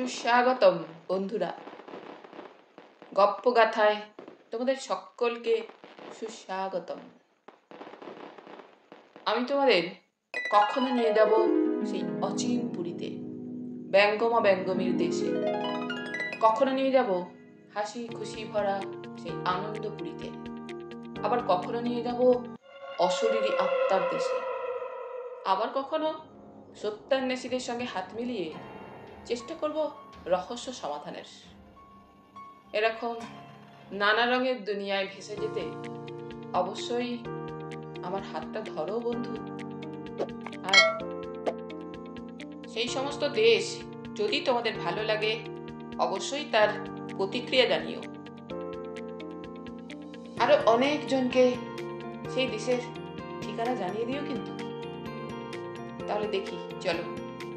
সুস্বাগতম বন্ধুরা, গপ্পগাথায় তোমাদের সকলকে সুস্বাগতম। আমি তোমাদের কখনো নিয়ে যাব সেই অচিন পুরীতে, ব্যঙ্গমা ব্যঙ্গমীর দেশে। কখনো নিয়ে যাব হাসি খুশি ভরা সেই আনন্দপুরীতে, আবার কখনো নিয়ে যাব অশরীরী আত্মার দেশে, আবার কখনো সত্যান্বেষীদের সঙ্গে হাত মিলিয়ে চেষ্টা করব রহস্য সমাধানের। এরকম নানা রঙের দুনিয়ায় ভেসে যেতে অবশ্যই আমার হাতটা ধরো বন্ধু। আর সেই সমস্ত দেশ যদি তোমাদের ভালো লাগে অবশ্যই তার প্রতিক্রিয়া জানিও। আরো অনেকজনকে সেই দেশের ঠিকানা জানিয়ে দিও কিন্তু। তাহলে দেখি চলো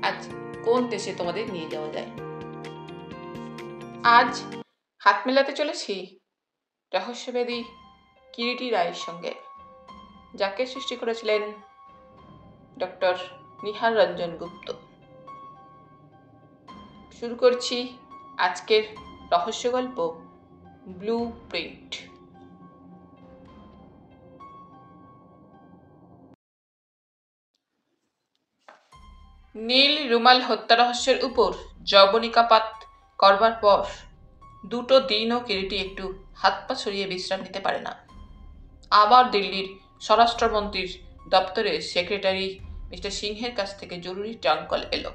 আজ কোন দেশে তোমাদের নিয়ে যাওয়া যায়। আজ হাত মেলাতে চলেছি রহস্যবেদী কিরিটি রায়ের সঙ্গে, যাকে সৃষ্টি করেছিলেন ডক্টর নিহার রঞ্জন গুপ্ত। শুরু করছি আজকের রহস্য গল্প ব্লু প্রিন্ট। নীল রুমাল হত্যা রহস্যের উপর যবনিকাপাত করবার পর দুটো দিনও কিরিটি একটু হাত পা ছড়িয়ে বিশ্রাম নিতে পারে না। আবার দিল্লির স্বরাষ্ট্রমন্ত্রীর দপ্তরে সেক্রেটারি মিস্টার সিংহের কাছ থেকে জরুরি ট্রাঙ্ক কল এলো।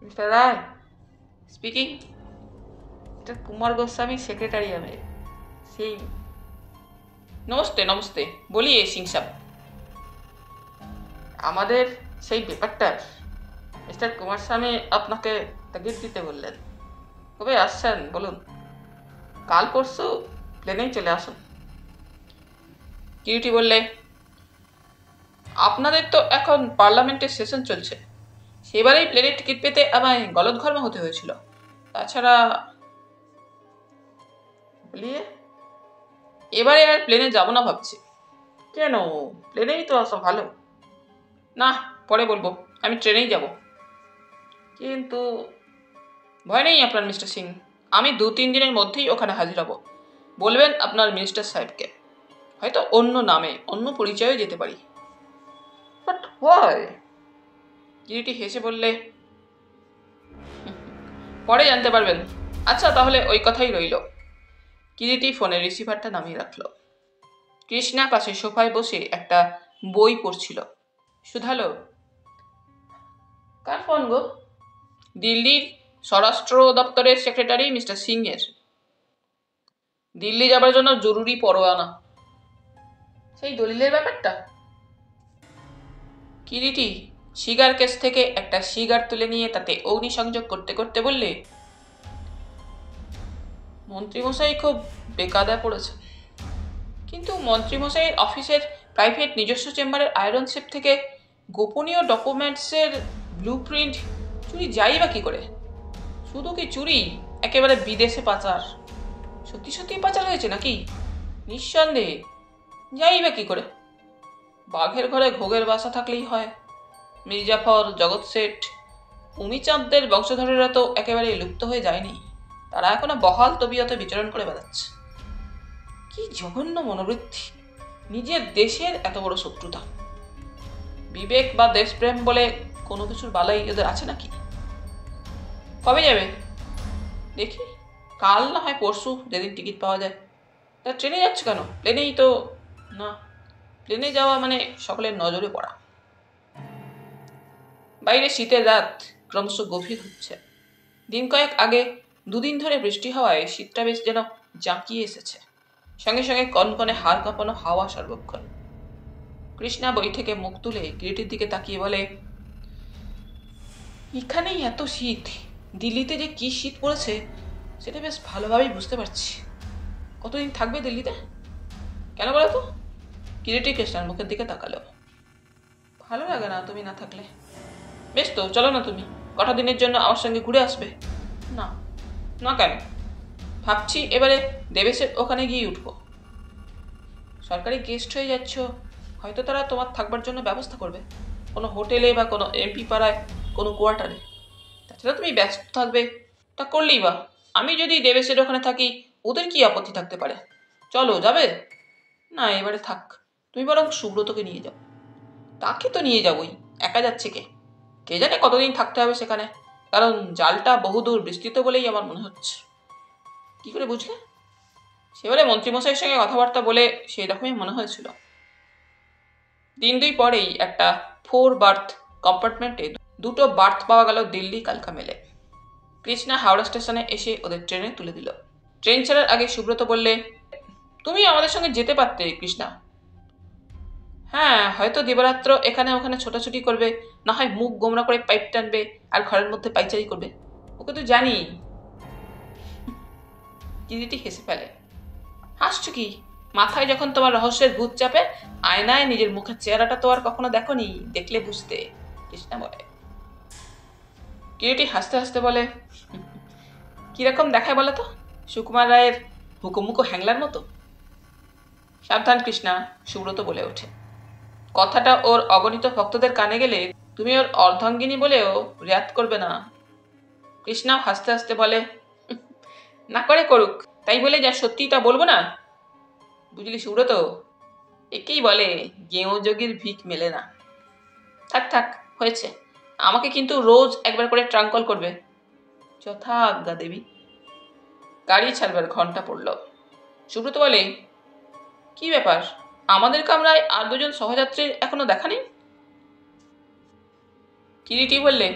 Mister Roy speaking. Mister Kumar Goswami secretary আমি। সেই নমস্তে নমস্তে, বলিয়ে সিং সাহেব। আমাদের সেই ব্যাপারটা মিস্টার কুমারস্বামী আপনাকে তাগিদ দিতে বললেন। কবে আসছেন বলুন? কাল পরশু প্লেনেই চলে আসুন। কিরিটি বললে, আপনাদের তো এখন পার্লামেন্টের সেশন চলছে, সেবারেই প্লেনের টিকিট পেতে আমায় গলদঘর্ম হতে হয়েছিল। তাছাড়া বলিয়ে এবারে আর প্লেনে যাব না ভাবছি। কেন? প্লেনেই তো আসা ভালো। না, পরে বলবো, আমি ট্রেনেই যাব। কিন্তু ভয় নেই আপনার মিস্টার সিং, আমি 2-3 দিনের মধ্যেই ওখানে হাজির হব। বলবেন আপনার মিনিস্টার সাহেবকে, হয়তো অন্য নামে অন্য পরিচয়ে যেতে পারি। But why? কিরিটি হেসে বললে, পরে জানতে পারবেন। আচ্ছা তাহলে ওই কথাই রইল। কিরিটি ফোনের রিসিভারটা নামিয়ে রাখলো। কৃষ্ণা পাশে সোফায় বসে একটা বই পড়ছিল। শুধালো, কার ফোন গো? দিল্লির স্বরাষ্ট্র দপ্তরের সেক্রেটারি মিস্টার সিংয়ের। দিল্লি যাবার জন্য জরুরি পরোয়ানা। সেই দলিলের ব্যাপারটা? কিরিটি সিগার কেস থেকে একটা সিগার তুলে নিয়ে তাতে অগ্নিসংযোগ করতে করতে বললে, মন্ত্রীমশাই খুব বেকায়দায় পড়েছে। কিন্তু মন্ত্রীমশাইয়ের অফিসের প্রাইভেট নিজস্ব চেম্বারের আয়রন শেপ থেকে গোপনীয় ডকুমেন্টসের ব্লু প্রিন্ট চুরি যাই বা কি করে? শুধু কি চুরি, একেবারে বিদেশে পাচার? সত্যি সত্যি পাচার হয়েছে নাকি? নিঃসন্দেহে। যাই বা কি করে? বাঘের ঘরে ঘোগের বাসা থাকলেই হয়। মির্জাফর, জগৎ শেঠ, উমিচাঁদদের বংশধরেরা তো একেবারে লুপ্ত হয়ে যায়নি। তারা এখনো বহাল তবিয়তে বিচরণ করে বেড়াচ্ছে। কি জঘন্য মনোবৃত্তি! নিজের দেশের এত বড় শত্রুতা। বিবেক বা দেশপ্রেম বলে কোনো কিছুর বালাই এদের আছে নাকি? কবে যাবে? দেখি, কাল না হয় পরশু, যেদিন টিকিট পাওয়া যায়। তা ট্রেনে যাচ্ছ কেন? প্লেনেই তো। না, প্লেনে যাওয়া মানে সকলের নজরে পড়া। বাইরে শীতের রাত ক্রমশ গভীর হচ্ছে। দিন কয়েক আগে 2 দিন ধরে বৃষ্টি হওয়ায় শীতটা বেশ যেন জাঁকিয়ে এসেছে। সঙ্গে সঙ্গে কনকনে হাড় কাঁপানো হাওয়া সর্বক্ষণ। কৃষ্ণা বই থেকে মুখ তুলে কিরিটির দিকে তাকিয়ে বলে, এখানেই এত শীত, দিল্লিতে যে কি শীত পড়েছে সেটা বেশ ভালোভাবেই বুঝতে পারছি। কতদিন থাকবে দিল্লিতে? কেন বলো তো? কিরিটি কৃষ্ণার মুখের দিকে তাকালো। ভালো লাগে না তুমি না থাকলে। বেশ তো, চলো না তুমি কটা দিনের জন্য আমার সঙ্গে ঘুরে আসবে। না। না কেন? ভাবছি এবারে দেবেশের ওখানে গিয়ে উঠবো। সরকারি গেস্ট হয়ে যাচ্ছ, হয়তো তারা তোমার থাকবার জন্য ব্যবস্থা করবে কোনো হোটেলে বা কোনো এমপি পাড়ায় কোনো কোয়ার্টারে। সেটা তুমি ব্যস্ত থাকবে, তা করলেই বা। আমি যদি দেবেশের ওখানে থাকি, ওদের কি আপত্তি থাকতে পারে? চলো, যাবে? না, এবারে থাক। তুমি বরং সুব্রতকে নিয়ে যাও। তাকে তো নিয়ে যাবই, একা যাচ্ছে কে? কে জানে কতদিন থাকতে হবে সেখানে, কারণ জালটা বহুদূর বিস্তৃত বলেই আমার মনে হচ্ছে। কি করে বুঝলে? সেবারে মন্ত্রীমশাইয়ের সঙ্গে কথাবার্তা বলে সেই রকমই মনে হয়েছিল। দিন দুই পরেই একটা 4 বার্থ কম্পার্টমেন্টে দুটো বার্থ পাওয়া গেল দিল্লি কালকা মেলে। কৃষ্ণা হাওড়া স্টেশনে এসে ওদের ট্রেনে তুলে দিল। ট্রেন ছাড়ার আগে সুব্রত বললে, তুমি আমাদের সঙ্গে যেতে পারতে কৃষ্ণা। হ্যাঁ, হয়তো দিবারাত্র এখানে ওখানে ছোটাছুটি করবে, না হয় মুখ গোমরা করে পাইপ টানবে আর ঘরের মধ্যে পাইচারি করবে। ওকে তো জানি। দিদিটি হেসে ফেলে। হাসছো কি? মাথায় যখন তোমার রহস্যের ভূত চাপে, আয়নায় নিজের মুখের চেহারাটা তো আর কখনো দেখোনি, দেখলে বুঝতে। কৃষ্ণা বলে। কিরিটি হাসতে হাসতে বলে, কিরকম দেখায় বলো তো? সুকুমার রায়ের হুকুমুকো হ্যাংলার মতো। সাবধান কৃষ্ণা, সুব্রত বলে ওঠে। কথাটা ওর অগণিত ভক্তদের কানে গেলে তুমি ওর অর্ধাঙ্গিনী বলেও রেয়াত করবে না। কৃষ্ণাও হাসতে হাসতে বলে, না করে করুক, তাই বলে যা সত্যি তা বলবো না। বুঝলি সুব্রত, একেই বলে গেঁয়ো যোগীর ভিক মেলে না। থাক থাক, হয়েছে। আমাকে কিন্তু রোজ একবার করে ট্রাঙ্কল করবে। যথা আজ্ঞা দেবী। গাড়ি ছাড়বার ঘন্টা পড়ল। সুব্রত বলে, কি ব্যাপার, আমাদের কামরায় আর দুজন সহযাত্রীর এখনো দেখা নেই? কিরিটি বললে,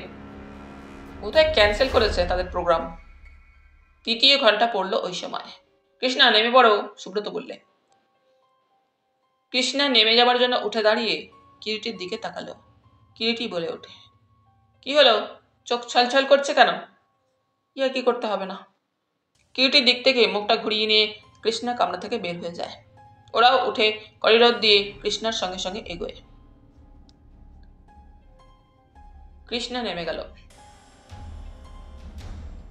বোধহয় ক্যান্সেল করেছে তাদের প্রোগ্রাম। তৃতীয় ঘন্টা পড়ল ওই সময়। কৃষ্ণা, নেমে পড়ো, সুব্রত বললে। কৃষ্ণা নেমে যাবার জন্য উঠে দাঁড়িয়ে কিরিটির দিকে তাকালো। কিরিটি বলে ওঠে, কি হলো, চোখ ছলছল করছে কেন? ইয়া কি করতে হবে না। কিরিটির দিক থেকে মুখটা ঘুরিয়ে নিয়ে কৃষ্ণা কামরা থেকে বের হয়ে যায়। ওরাও উঠে করিডোর দিয়ে কৃষ্ণার সঙ্গে সঙ্গে এগোয়। কৃষ্ণা নেমে গেল।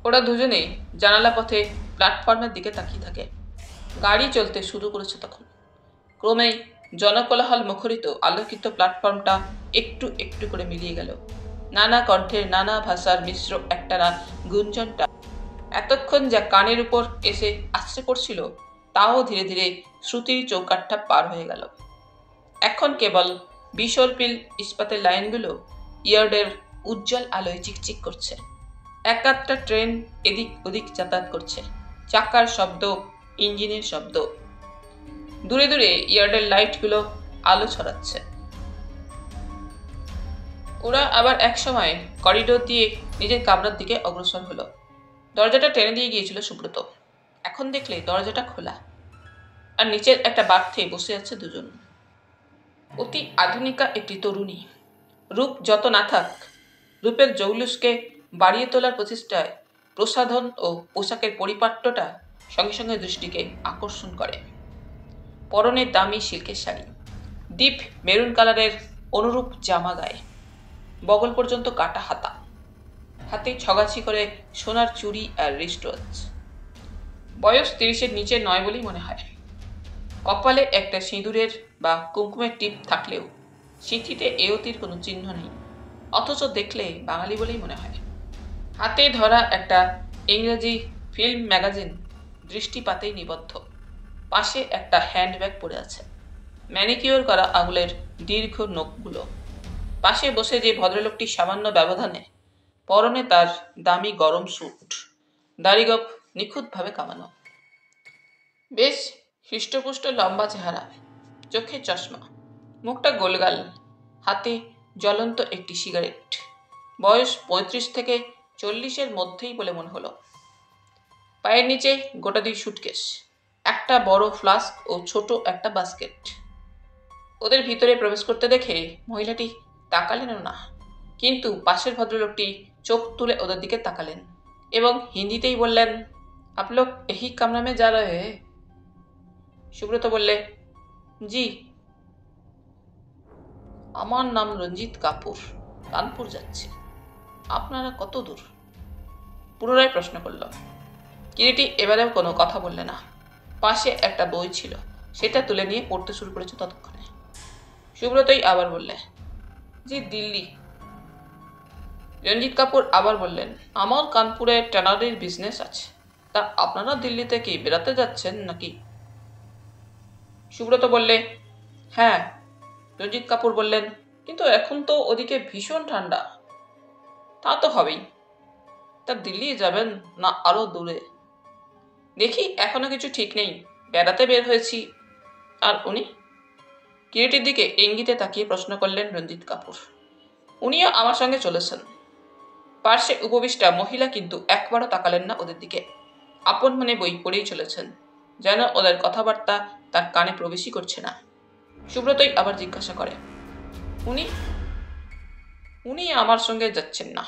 ওরা দুজনেই জানালা পথে প্ল্যাটফর্মের দিকে তাকিয়ে থাকে। গাড়ি চলতে শুরু করেছে তখন। ক্রমেই জনকোলাহল মুখরিত আলোকিত প্ল্যাটফর্মটা একটু একটু করে মিলিয়ে গেল। নানা কণ্ঠের নানা ভাষার মিশ্র একটানা গুঞ্জনটা এতক্ষণ যা কানের উপর এসে আছড়ে পড়ছিল, তাও ধীরে ধীরে শ্রুতির চৌকাঠটা পার হয়ে গেল। এখন কেবল বিসর্পিল ইস্পাতের লাইনগুলো ইয়ার্ডের উজ্জ্বল আলোয় চিকচিক করছে। একটা ট্রেন এদিক ওদিক যাতায়াত করছে, চাকার শব্দ, ইঞ্জিনের শব্দ। দূরে দূরে ইয়ার্ডের লাইটগুলো আলো ছড়াচ্ছে। ওরা আবার এক সময় করিডোর দিয়ে নিজের কামরার দিকে অগ্রসর হলো। দরজাটা টেনে দিয়ে গিয়েছিল সুব্রত। এখন দেখলে দরজাটা খোলা, আর নিচের একটা বার্থে বসে আছে দুজন। অতি আধুনিকা একটি তরুণী। রূপ যত না থাক, রূপের জৌলুসকে বাড়িয়ে তোলার প্রচেষ্টায় প্রসাধন ও পোশাকের পরিপাট্যটা সঙ্গে সঙ্গে দৃষ্টিকে আকর্ষণ করে। পরনে দামি সিল্কের শাড়ি, ডিপ মেরুন কালারের অনুরূপ জামা গায়ে, বগল পর্যন্ত কাটা হাতা, হাতে ছগাছি করে সোনার চুড়ি আর রিস্ট ওয়াচ। বয়স 30-এর নিচে নয় বলেই মনে হয়। কপালে একটা সিঁদুরের বা কুমকুমের টিপ থাকলেও সিঁথিতে এয়তির কোনো চিহ্ন নেই, অথচ দেখলে বাঙালি বলেই মনে হয়। হাতে ধরা একটা ইংরেজি ফিল্ম ম্যাগাজিন দৃষ্টিপাতেই নিবদ্ধ। পাশে একটা হ্যান্ডব্যাগ পড়ে আছে, ম্যানিকিওর করা আঙুলের দীর্ঘ নখগুলো। পাশে বসে যে ভদ্রলোকটি সামান্য ব্যবধানে, পরনে তার দামি গরম স্যুট, দাড়িগোঁফ নিখুঁতভাবে কামানো। বেশ হৃষ্টপুষ্ট লম্বা চেহারা, চোখে চশমা, মুখটা গোলগাল, হাতে জ্বলন্ত একটি সিগারেট। বয়স 35 থেকে 40-এর মধ্যেই বলে মনে হলো। পায়ের নিচে গোটা 2 সুটকেস, একটা বড় ফ্লাস্ক ও ছোট একটা বাস্কেট। ওদের ভিতরে প্রবেশ করতে দেখে মহিলাটি তাকালেনও না, কিন্তু পাশের ভদ্রলোকটি চোখ তুলে ওদের দিকে তাকালেন এবং হিন্দিতেই বললেন, আপ লোগ এহি কামরা মে যা রহে হে? সুব্রত বললে, জি। আমার নাম রঞ্জিত কাপুর, কানপুর যাচ্ছি। আপনারা কত দূর? পুনরায় প্রশ্ন করল। কিরিটি এবারেও কোনো কথা বললে না। পাশে একটা বই ছিল, সেটা তুলে নিয়ে পড়তে শুরু করেছে ততক্ষণে। সুব্রতই আবার বললে, জি দিল্লি। রঞ্জিত কাপুর আবার বললেন, আমার কানপুরে ট্যানারির বিজনেস আছে, তা আপনারা দিল্লিতে কি বেড়াতে যাচ্ছেন নাকি? সুব্রত বললে, হ্যাঁ। রঞ্জিত কাপুর বললেন, কিন্তু এখন তো ওদিকে ভীষণ ঠান্ডা। তা তো হবেই। তা দিল্লি যাবেন না আরো দূরে? দেখি, এখনো কিছু ঠিক নেই, বেড়াতে বের হয়েছি। আর উনি? কিরিটির দিকে ইঙ্গিতে তাকিয়ে প্রশ্ন করলেন রঞ্জিত কাপুর। উনিও আমার সঙ্গে চলেছেন। পার্শ্বে উপবিষ্টা মহিলা কিন্তু একবারও তাকালেন না ওদের দিকে। আপন মনে বই পড়েই চলেছেন, যেন ওদের কথাবার্তা তার কানে প্রবেশই করছে না। সুব্রতই আবার জিজ্ঞাসা করে, উনি? উনি আমার সঙ্গে যাচ্ছেন না,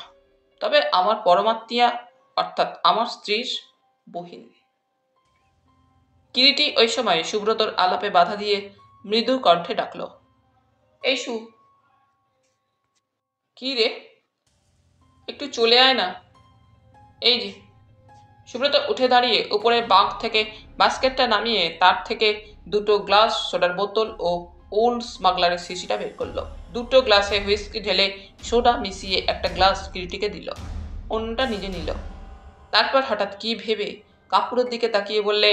তবে আমার পরমাত্মীয়া, অর্থাৎ আমার স্ত্রীর বহিন। কিরিটি ওই সময় সুব্রতর আলাপে বাধা দিয়ে মৃদু কণ্ঠে ডাকল, এই সু। কি রে, একটু চলে আয় না। এই যে। সুব্রত উঠে দাঁড়িয়ে উপরের বাঁক থেকে বাস্কেটটা নামিয়ে তার থেকে দুটো গ্লাস, সোডার বোতল ও ওল্ড স্মাগলারের শিশিটা বের করলো। দুটো গ্লাসে হুইস্কি ঢেলে সোডা মিশিয়ে একটা গ্লাস কিরিটিকে দিল, অন্যটা নিজে নিল। তারপর হঠাৎ কি ভেবে কাপুরের দিকে তাকিয়ে বললে,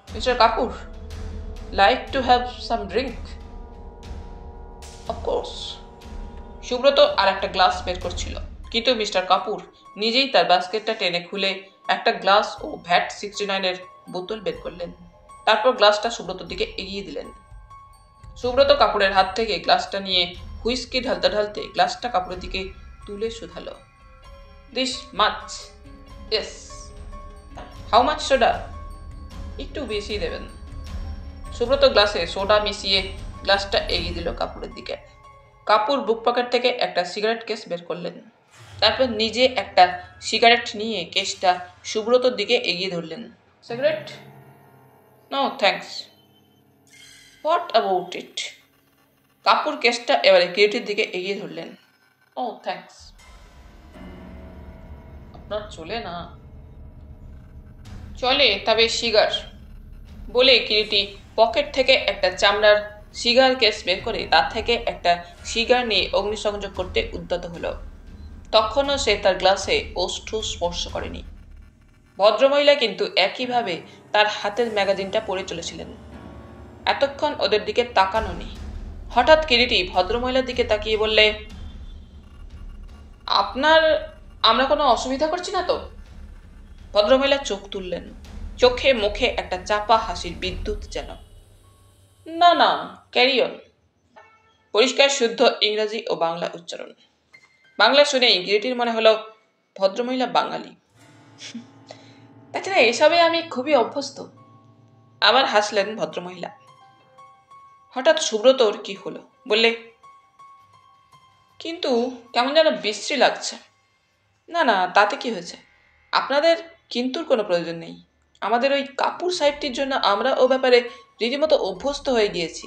Mister Kapoor, like to have some drink? Of course. Subrata আর একটা গ্লাস বের করছিল, কিন্তু মিস্টার কাপুর নিজেই তার বাস্কেটটা টেনে খুলে একটা গ্লাস ও ভ্যাট 69-এর বোতল বের করলেন। তারপর গ্লাসটা সুব্রতর দিকে এগিয়ে দিলেন। সুব্রত কাপুরের হাত থেকে গ্লাসটা নিয়ে হুইস্কি ঢালতে ঢালতে গ্লাসটা কাপুরের দিকে তুলে শুধালো, this much? Yes. How much soda? একটু বেশি দেবেন। সুব্রত গ্লাসে সোডা মিশিয়ে গ্লাসটা এগিয়ে দিল কাপুরের দিকে। কাপুর বুক পকেট থেকে একটা সিগারেট কেস বের করলেন। তারপর নিজে একটা সিগারেট নিয়ে কেসটা সুব্রতর দিকে এগিয়ে ধরলেন। Cigarette? No thanks. What about it? Kapoor কেসটা এবারে কিরিটির দিকে এগিয়ে ধরলেন। Oh thanks. আপনার চলে না? চলে, তবে সিগার। বলে কিরিটি পকেট থেকে একটা চামড়ার সিগার কেস বের করে তার থেকে একটা সিগার নিয়ে অগ্নিসংযোগ করতে উদ্যত হলো। তখনও সে তার গ্লাসে ওষ্ঠ স্পর্শ করেনি। ভদ্রমহিলা কিন্তু একইভাবে তার হাতের ম্যাগাজিনটা পড়ে চলেছিলেন। এতক্ষণ ওদের দিকে তাকানো নেই। হঠাৎ কিরিটি ভদ্রমহিলার দিকে তাকিয়ে বললে, আমরা কোনো অসুবিধা করছি না তো? ভদ্রমহিলা চোখ তুললেন, চোখে মুখে একটা চাপা হাসির বিদ্যুৎ যেন। না না, ক্যারি অন। পরিষ্কার শুদ্ধ ইংরাজি ও বাংলা উচ্চারণ। বাংলা শুনেই কিরিটির মনে হলো ভদ্রমহিলা বাঙালি। তাছাড়া এসবে আমি খুবই অভ্যস্ত। আবার হাসলেন ভদ্রমহিলা। হঠাৎ সুব্রতর কি হলো, বললে, কিন্তু কেমন যেন বিশ্রী লাগছে। না না, তাতে কি হয়েছে? আপনাদের কিন্তুর কোনো প্রয়োজন নেই। আমাদের ওই কাপুর সাহেবটির জন্য আমরা ও ব্যাপারে রীতিমতো অভ্যস্ত হয়ে গিয়েছি।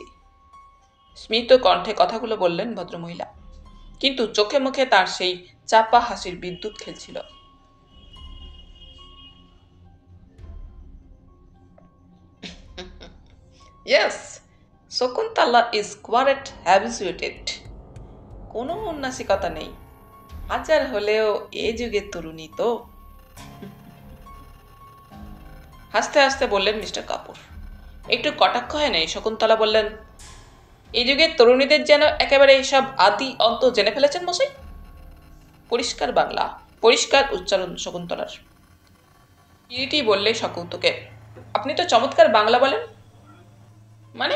স্মিত কণ্ঠে কথাগুলো বললেন ভদ্রমহিলা, কিন্তু চোখে মুখে তার সেই চাপা হাসির বিদ্যুৎ খেলছিল। Yes, Shakuntala is quite habituated. কোনো উন্নাসিকতা নেই, হাজার হলেও এ যুগের তরুণী তো। হাসতে হাসতে বললেন মিস্টার কাপুর। একটু কটাক্ষ হয় নাই শকুন্তলা বললেন, এই যুগের তরুণীদের যেন একেবারে সব আদি অন্ত জেনে ফেলেছেন মশাই। পরিষ্কার বাংলা, পরিষ্কার উচ্চারণ শকুন্তলার। কিরিটি বললে সকৌতুকে, আপনি তো চমৎকার বাংলা বলেন। মানে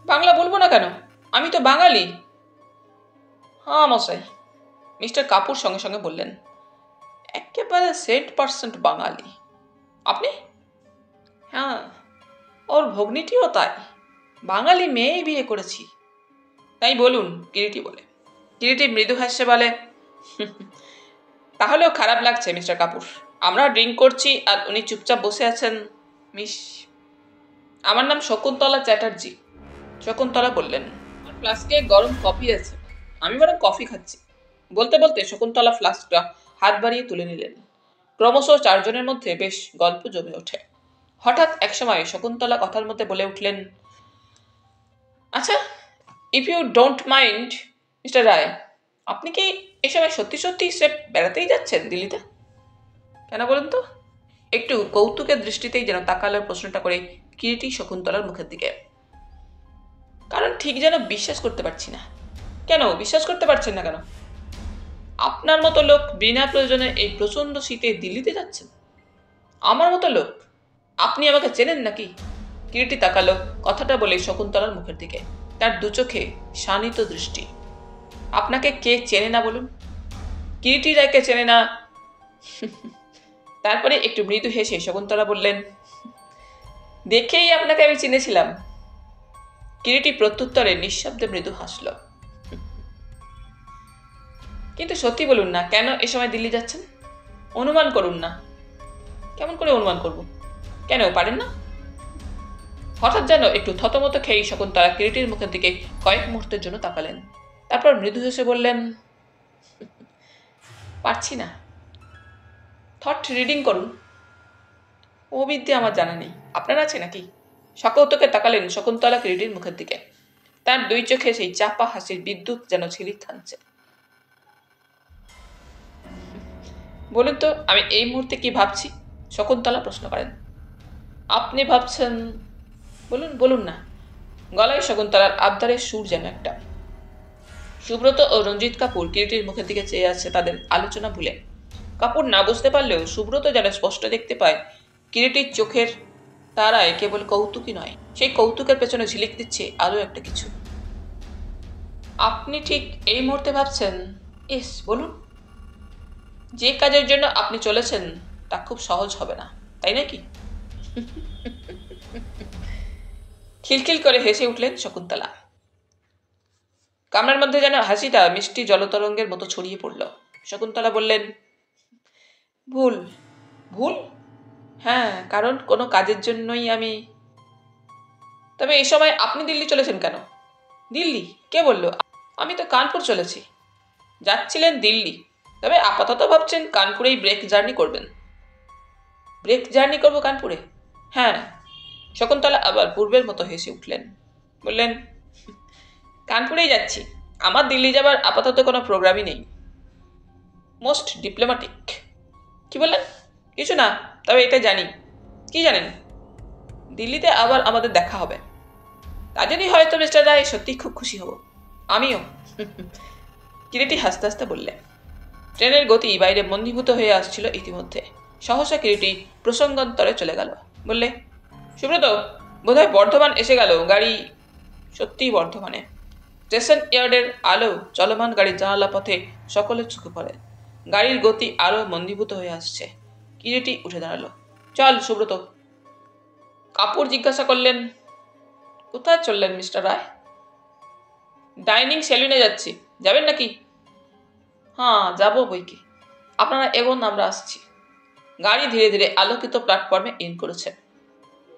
বাংলা বলবো না কেন? আমি তো বাঙালি। হ্যাঁ মশাই, মিস্টার কাপুর সঙ্গে সঙ্গে বললেন, একেবারে 100% বাঙালি। আপনি? হ্যাঁ, ওর ভগ্নিটিও তাই। বাঙালি মেয়েই বিয়ে করেছি। তাই বলুন, কিরিটি বলে। কিরিটি মৃদু হাস্যে বলে, তাহলেও খারাপ লাগছে মিস্টার কাপুর। আমরা ড্রিঙ্ক করছি আর উনি চুপচাপ বসে আছেন। মিস, আমার নাম শকুন্তলা চ্যাটার্জি। শকুন্তলা বললেন, ফ্লাস্কে গরম কফি আছে, আমি বরং কফি খাচ্ছি। বলতে বলতে শকুন্তলা ফ্লাস্কটা হাত বাড়িয়ে তুলে নিলেন। ক্রমশ চারজনের মধ্যে বেশ গল্প জমে ওঠে। হঠাৎ একসময় শকুন্তলা কথার মধ্যে বলে উঠলেন, আচ্ছা, if you don't mind Mister Roy, আপনি কি এই সময় সত্যি সত্যি স্রেফ বেড়াতেই যাচ্ছেন দিল্লিতে? কেন বলুন তো? একটু কৌতুকের দৃষ্টিতেই যেন তাকালো প্রশ্নটা করে কিরিটি শকুন্তলার মুখের দিকে। কারণ ঠিক যেন বিশ্বাস করতে পারছি না। কেন বিশ্বাস করতে পারছেন না কেন? আপনার মতো লোক বিনা প্রয়োজনে এই প্রচন্ড শীতে দিল্লিতে যাচ্ছেন? আমার মতো লোক? আপনি আমাকে চেনেন নাকি? কিরিটি তাকালো কথাটা বলে শকুন্তলার মুখের দিকে, তার দু চোখে শানিত দৃষ্টি। আপনাকে কে চেনে না বলুন? কিরিটি রায়কে চেনে না? তারপরে একটু মৃদু হেসে শকুন্তলা বললেন, দেখেই আপনাকে আমি চিনেছিলাম। কিরিটি প্রত্যুত্তরে নিঃশব্দে মৃদু হাসল। কিন্তু সত্যি বলুন না, কেন এ সময় দিল্লি যাচ্ছেন? অনুমান করুন না। কেমন করে অনুমান করব? কেন পারেন না? হঠাৎ যেন একটু থতমত খেয়েই শকুন্তলা কিরিটির মুখের দিকে কয়েক মুহূর্তের জন্য তাকালেন। তারপর মৃদু হেসে বললেন, পারছি না। থট রিডিং করুন। ও বিদ্যে আমার জানা নেই। আপনার আছে নাকি? সকৌতুকে তাকালেন শকুন্তলা কিরিটির মুখের দিকে। তার দুই চোখে সেই চাপা হাসির বিদ্যুৎ যেন ঝিলিক টানছে। বলুন তো আমি এই মুহূর্তে কি ভাবছি? শকুন্তলা প্রশ্ন করেন। আপনি ভাবছেন? বলুন বলুন না। গলায় শকুন্তলার আবদারের সুর যেন একটা। সুব্রত ও রঞ্জিত কাপুর কিরিটির মুখের দিকে চেয়ে আছে তাদের আলোচনা ভুলে। কাপুর না বুঝতে পারলেও সুব্রত যেন স্পষ্ট দেখতে পায় কিরিটির চোখের তারায় কেবল কৌতুকই নয়, সেই কৌতুকের পেছনে ঝিলিক দিচ্ছে আরও একটা কিছু। আপনি ঠিক এই মুহূর্তে ভাবছেন? ইস, বলুন। যে কাজের জন্য আপনি চলেছেন তা খুব সহজ হবে না, তাই নাকি? খিলখিল করে হেসে উঠলেন শকুন্তলা। কামরার মধ্যে যেন হাসিটা মিষ্টি জলতরঙ্গের মতো ছড়িয়ে পড়ল। শকুন্তলা বললেন, ভুল। ভুল? হ্যাঁ, কারণ কোনো কাজের জন্যই আমি। তবে এই সময় আপনি দিল্লি চলেছেন কেন? দিল্লি? কে বলল? আমি তো কানপুর চলেছি। যাচ্ছিলেন দিল্লি, তবে আপাতত ভাবছেন কানপুরেই ব্রেক জার্নি করবেন। ব্রেক জার্নি করবো কানপুরে? হ্যাঁ। শকুন্তলা আবার পূর্বের মতো হেসে উঠলেন। বললেন, কানপুরেই যাচ্ছি। আমার দিল্লি যাবার আপাতত কোনো প্রোগ্রামই নেই। Most diplomatic. কি বললেন? কিছু না, তবে এটা জানি। কি জানেন? দিল্লিতে আবার আমাদের দেখা হবে। তা যদি হয়তো মিস্টার রায় সত্যি খুব খুশি হব। আমিও। কিরিটি হাসতে হাসতে বললে। ট্রেনের গতি বাইরে মন্দীভূত হয়ে আসছিল ইতিমধ্যে। সহসা কিরিটি প্রসঙ্গান্তরে চলে গেল। বললে, সুব্রত, বোধহয় বর্ধমান এসে গেল গাড়ি। সত্যিই বর্ধমানে। স্টেশন ইয়ার্ডের আলো চলমান গাড়ির জানালা পথে সকলের চোখে পড়ে। গাড়ির গতি আরো মন্দীভূত হয়ে আসছে। কিরিটি উঠে দাঁড়ালো। চল সুব্রত। কাপুর জিজ্ঞাসা করলেন, কোথায় চললেন মিস্টার রায়? ডাইনিং সেলুনে যাচ্ছি। যাবেন নাকি? হ্যাঁ, যাবো বইকি। আপনারা এগোন, আমরা আসছি। গাড়ি ধীরে ধীরে আলোকিত প্ল্যাটফর্মে ইন করেছে।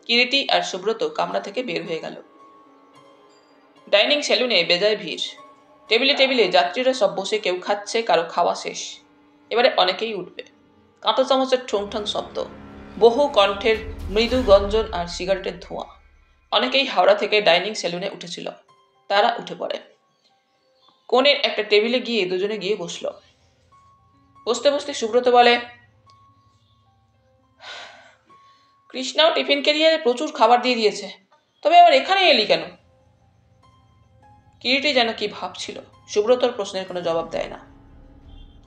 কিরিটি আর সুব্রত কামরা থেকে বের হয়ে গেল। ডাইনিং সেলুনে বেজায় ভিড়। টেবিলে টেবিলে যাত্রীরা সব বসে, কেউ খাচ্ছে, কারো খাওয়া শেষ। এবারে অনেকেই উঠবে। কাঁটা চামচের ঠোংঠাং শব্দ, বহু কণ্ঠের মৃদু গঞ্জন আর সিগারেটের ধোঁয়া। অনেকেই হাওড়া থেকে ডাইনিং সেলুনে উঠেছিল। তারা উঠে পড়ে। কোণের একটা টেবিলে গিয়ে দুজনে গিয়ে বসল। বসতে বসতে সুব্রত বলে, কৃষ্ণাও টিফিন ক্যারিয়ারে প্রচুর খাবার দিয়ে দিয়েছে, তবে আবার এখানে এলি কেন? কিরিটি যেন কি ভাবছিল। সুব্রতর প্রশ্নের কোনো জবাব দেয় না।